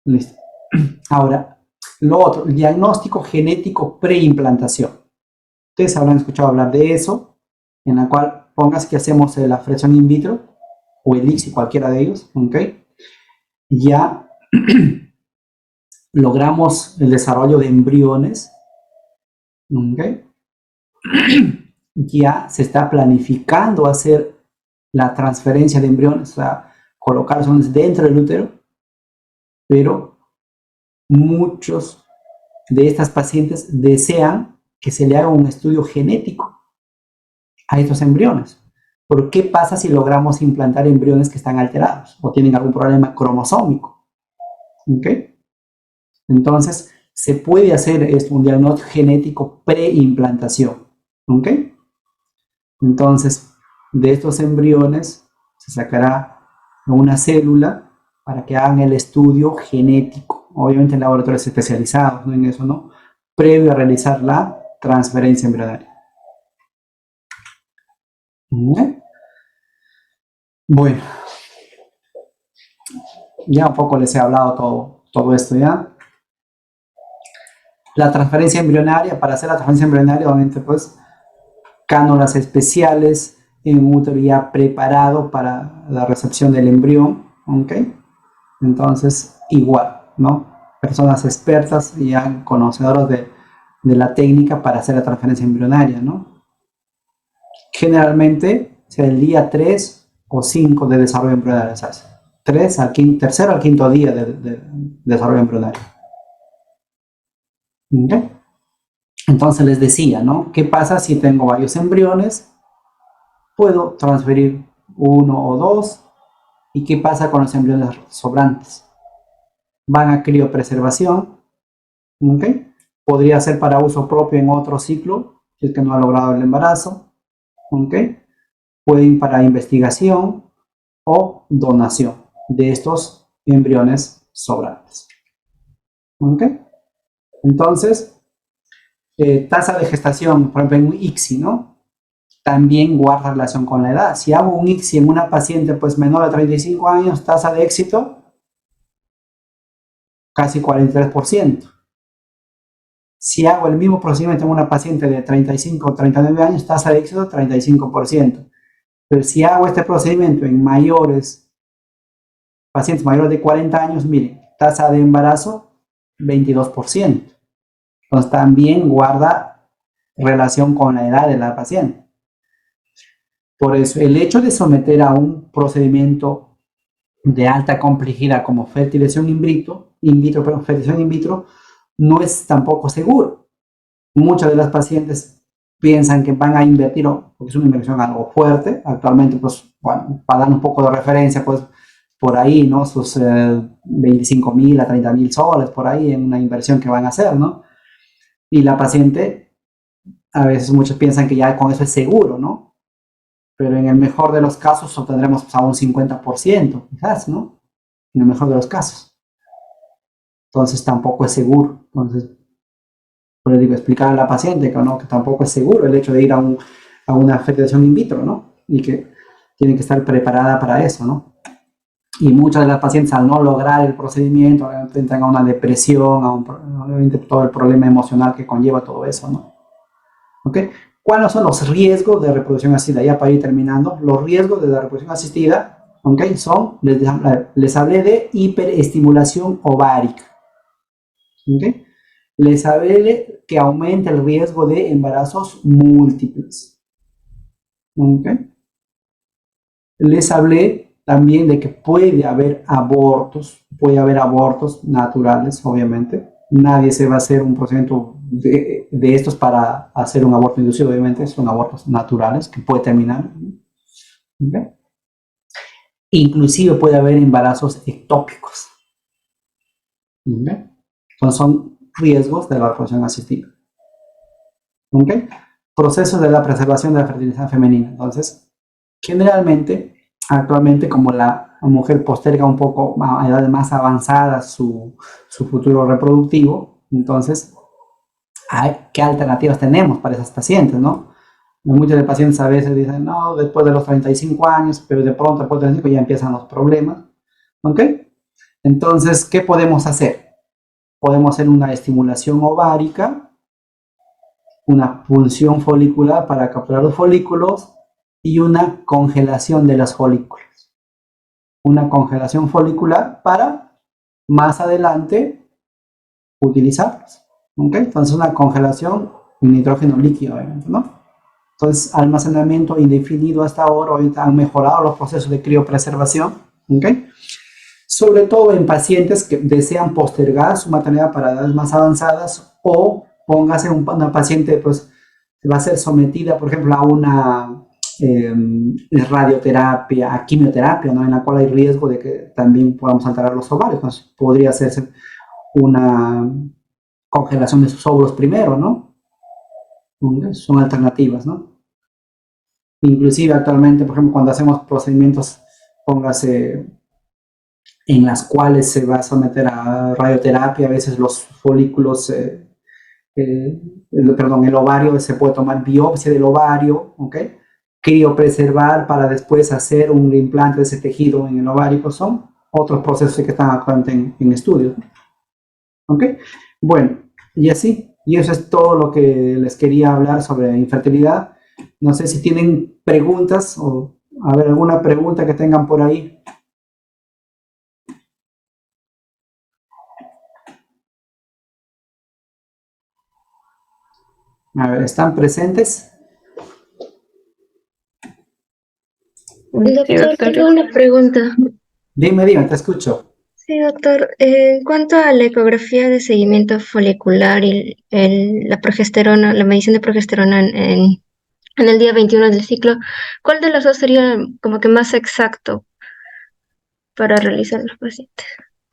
Speaker 1: Listo. Ahora, lo otro, el diagnóstico genético preimplantación. Ustedes habrán escuchado hablar de eso, en la cual pongas que hacemos la fracción in vitro o el ICSI, cualquiera de ellos, ¿ok? Ya logramos el desarrollo de embriones, ¿ok? Ya se está planificando hacer la transferencia de embriones, o sea, colocar los embriones dentro del útero, pero muchos de estas pacientes desean que se le haga un estudio genético a estos embriones. ¿Por qué pasa si logramos implantar embriones que están alterados o tienen algún problema cromosómico? ¿Ok? Entonces, se puede hacer un diagnóstico genético preimplantación. ¿Ok? Entonces, de estos embriones se sacará una célula para que hagan el estudio genético. Obviamente en laboratorios especializados, ¿no? En eso, ¿no? Previo a realizar la transferencia embrionaria. Bueno, ya un poco les he hablado todo esto, ¿ya? La transferencia embrionaria, para hacer la transferencia embrionaria, obviamente, pues, cánulas especiales en un útero ya preparado para la recepción del embrión, ¿ok? Entonces, igual, ¿no? Personas expertas y ya conocedoras de la técnica para hacer la transferencia embrionaria, ¿no? Generalmente, sea el día 3 o 5 de desarrollo embrionario, ¿sabes? Tercero al quinto día de desarrollo embrionario. ¿Okay? Entonces les decía, ¿no? ¿Qué pasa si tengo varios embriones? Puedo transferir uno o dos. ¿Y qué pasa con los embriones sobrantes? Van a criopreservación. ¿Ok? Podría ser para uso propio en otro ciclo, si es que no ha logrado el embarazo. ¿Ok? Pueden para investigación o donación de estos embriones sobrantes. ¿Ok? Entonces, tasa de gestación, por ejemplo, en un ICSI, ¿no? También guarda relación con la edad. Si hago un ICSI en una paciente pues menor a 35 años, tasa de éxito casi 43%. Si hago el mismo procedimiento en una paciente de 35 o 39 años, tasa de éxito 35%. Pero si hago este procedimiento en pacientes mayores de 40 años, miren, tasa de embarazo 22%. Entonces también guarda relación con la edad de la paciente. Por eso, el hecho de someter a un procedimiento de alta complejidad como fertilización fertilización in vitro, no es tampoco seguro. Muchas de las pacientes piensan que van a invertir, porque es una inversión algo fuerte, actualmente, pues, bueno, para dar un poco de referencia, pues, por ahí, ¿no? Sus 25.000 a 30.000 soles, por ahí, en una inversión que van a hacer, ¿no? Y la paciente, a veces muchos piensan que ya con eso es seguro, ¿no? Pero en el mejor de los casos obtendremos pues, a un 50%, quizás, ¿no? En el mejor de los casos. Entonces tampoco es seguro. Entonces, por digo, explicar a la paciente ¿no? que tampoco es seguro el hecho de ir a una fertilización in vitro, ¿no? Y que tiene que estar preparada para eso, ¿no? Y muchas de las pacientes al no lograr el procedimiento, obviamente tengan una depresión, obviamente todo el problema emocional que conlleva todo eso, ¿no? ¿Ok? ¿Cuáles son los riesgos de reproducción asistida? Ya para ir terminando, los riesgos de la reproducción asistida, ¿okay? Son, les hablé de hiperestimulación ovárica. ¿Okay? Les hablé que aumenta el riesgo de embarazos múltiples. ¿Okay? Les hablé también de que puede haber abortos naturales, obviamente. Nadie se va a hacer un procedimiento de estos para hacer un aborto inducido, obviamente, son abortos naturales que puede terminar. ¿Okay? Inclusive puede haber embarazos ectópicos. ¿Okay? Entonces son riesgos de la reproducción asistida. ¿Okay? Procesos de la preservación de la fertilidad femenina. Entonces, generalmente, actualmente, como la mujer posterga un poco a edades más avanzadas su futuro reproductivo, entonces, ¿qué alternativas tenemos para esas pacientes, no? Muchos de pacientes a veces dicen, no, después de los 35 años, pero de pronto después de los 35 ya empiezan los problemas, ¿ok? Entonces, ¿qué podemos hacer? Podemos hacer una estimulación ovárica, una punción folicular para capturar los folículos y una congelación de los folículos. Una congelación folicular para más adelante utilizarlos. ¿Okay? Entonces una congelación en nitrógeno líquido, obviamente, ¿no? Entonces almacenamiento indefinido hasta ahora, ahorita han mejorado los procesos de criopreservación, ¿okay? sobre todo en pacientes que desean postergar su maternidad para edades más avanzadas, o póngase una paciente, pues, que va a ser sometida, por ejemplo, a una radioterapia, a quimioterapia, ¿no? En la cual hay riesgo de que también podamos alterar los ovarios. Entonces, podría hacerse una congelación de sus óvulos primero, ¿no? Son alternativas, ¿no? Inclusive actualmente, por ejemplo, cuando hacemos procedimientos, póngase, en las cuales se va a someter a radioterapia, a veces los folículos, perdón, el ovario, se puede tomar biopsia del ovario, ¿ok? Criopreservar para después hacer un implante de ese tejido en el ovario, pues son otros procesos que están actualmente en estudio, ¿ok? Bueno, y así, y eso es todo lo que les quería hablar sobre infertilidad. No sé si tienen preguntas o, a ver, alguna pregunta que tengan por ahí. A ver, ¿están presentes?
Speaker 2: Doctor, tengo una pregunta.
Speaker 1: Dime, te escucho.
Speaker 2: Sí, doctor. En cuanto a la ecografía de seguimiento folicular y la progesterona, la medición de progesterona en el día 21 del ciclo, ¿cuál de los dos sería como que más exacto para realizar los pacientes?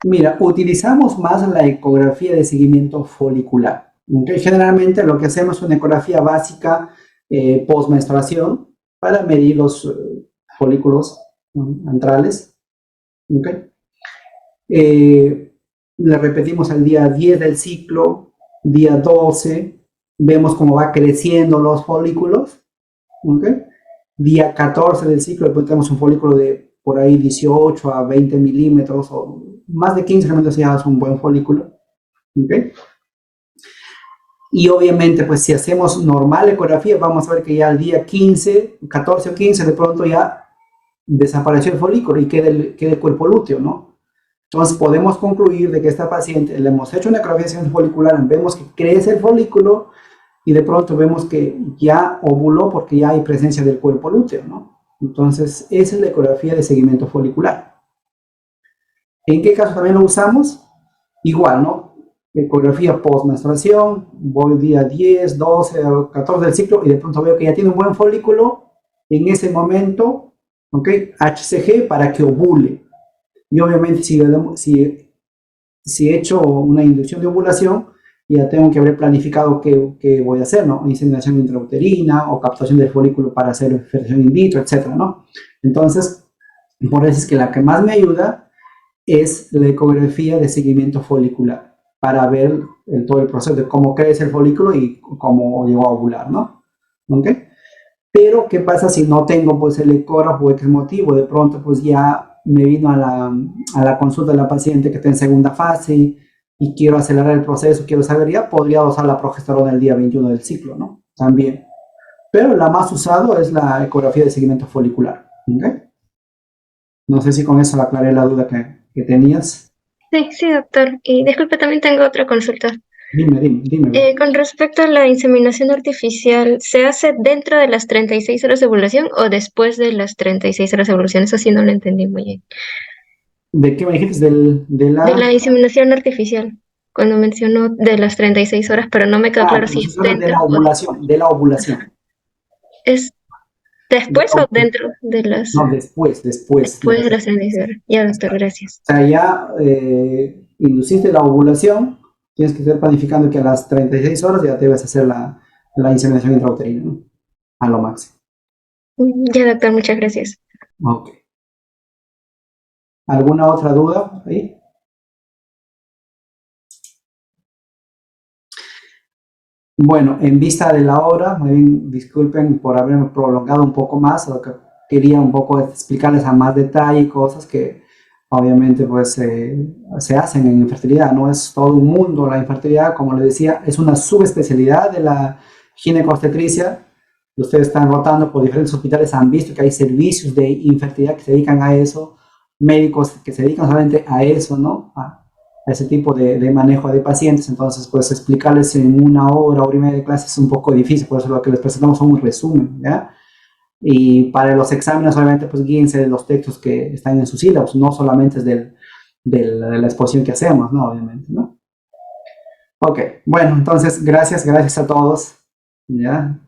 Speaker 1: Mira, utilizamos más la ecografía de seguimiento folicular. ¿Okay? Generalmente lo que hacemos es una ecografía básica post-menstruación para medir los folículos antrales. ¿Okay? Le repetimos el día 10 del ciclo, día 12, vemos cómo va creciendo los folículos. ¿Okay? Día 14 del ciclo, después tenemos un folículo de por ahí 18 a 20 milímetros, o más de 15 realmente ya es un buen folículo. ¿Okay? Y obviamente, pues si hacemos normal ecografía, vamos a ver que ya al día 15, 14 o 15, de pronto ya desapareció el folículo y queda el cuerpo lúteo, ¿no? Entonces podemos concluir de que esta paciente le hemos hecho una ecografía folicular, vemos que crece el folículo y de pronto vemos que ya ovuló porque ya hay presencia del cuerpo lúteo, ¿no? Entonces esa es la ecografía de seguimiento folicular. ¿En qué caso también lo usamos? Igual, ¿no? Ecografía post-menstruación, voy día 10, 12 o 14 del ciclo y de pronto veo que ya tiene un buen folículo. En ese momento, ¿ok? HCG para que ovule. Y obviamente si he hecho una inducción de ovulación, ya tengo que haber planificado qué voy a hacer, ¿no? Inseminación intrauterina o captación del folículo para hacer fertilización in vitro, etcétera, ¿no? Entonces, por eso es que la que más me ayuda es la ecografía de seguimiento folicular para ver todo el proceso de cómo crece el folículo y cómo llegó a ovular, ¿no? ¿Ok? Pero, ¿qué pasa si no tengo pues el ecógrafo o X motivo? De pronto, pues ya me vino a la consulta de la paciente que está en segunda fase y quiero acelerar el proceso, quiero saber, ya podría usar la progesterona el día 21 del ciclo, ¿no? También. Pero la más usada es la ecografía de seguimiento folicular. ¿Okay? No sé si con eso aclaré la duda que tenías.
Speaker 2: Sí, sí, doctor. Y disculpe, también tengo otra consulta.
Speaker 1: Dime.
Speaker 2: Con respecto a la inseminación artificial, ¿se hace dentro de las 36 horas de ovulación o después de las 36 horas de ovulación? Eso sí no lo entendí muy bien.
Speaker 1: ¿De qué me dijiste?
Speaker 2: De la inseminación artificial, cuando mencionó de las 36 horas, pero no me quedó claro si es
Speaker 1: De
Speaker 2: dentro
Speaker 1: la
Speaker 2: o
Speaker 1: ovulación, de la ovulación.
Speaker 2: es
Speaker 1: De
Speaker 2: después
Speaker 1: la
Speaker 2: o dentro de las
Speaker 1: No, después.
Speaker 2: después de las 36 horas. Ya, doctor, gracias.
Speaker 1: O sea, ya induciste la ovulación, tienes que estar planificando que a las 36 horas ya debes hacer la inseminación intrauterina, ¿no? A lo máximo.
Speaker 2: Ya, doctor, muchas gracias.
Speaker 1: Ok. ¿Alguna otra duda ahí? Bueno, en vista de la hora, muy bien, disculpen por haberme prolongado un poco más, lo que quería un poco explicarles a más detalle cosas que obviamente pues se hacen en infertilidad, no es todo un mundo la infertilidad, como les decía, es una subespecialidad de la ginecobstetricia. Ustedes están rotando por diferentes hospitales, han visto que hay servicios de infertilidad que se dedican a eso, médicos que se dedican solamente a eso, ¿no? A ese tipo de manejo de pacientes. Entonces, pues explicarles en una hora y media de clase es un poco difícil, por eso lo que les presentamos es un resumen, ¿ya? Y para los exámenes, obviamente, pues guíense de los textos que están en sus sílabos, no solamente es de la exposición que hacemos, ¿no? Obviamente, ¿no? Ok, bueno, entonces gracias a todos. ¿Ya?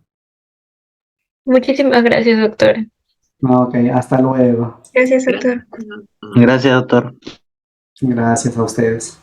Speaker 2: Muchísimas gracias, doctor.
Speaker 1: Ok, hasta luego.
Speaker 2: Gracias, doctor.
Speaker 3: Gracias, doctor.
Speaker 1: Gracias a ustedes.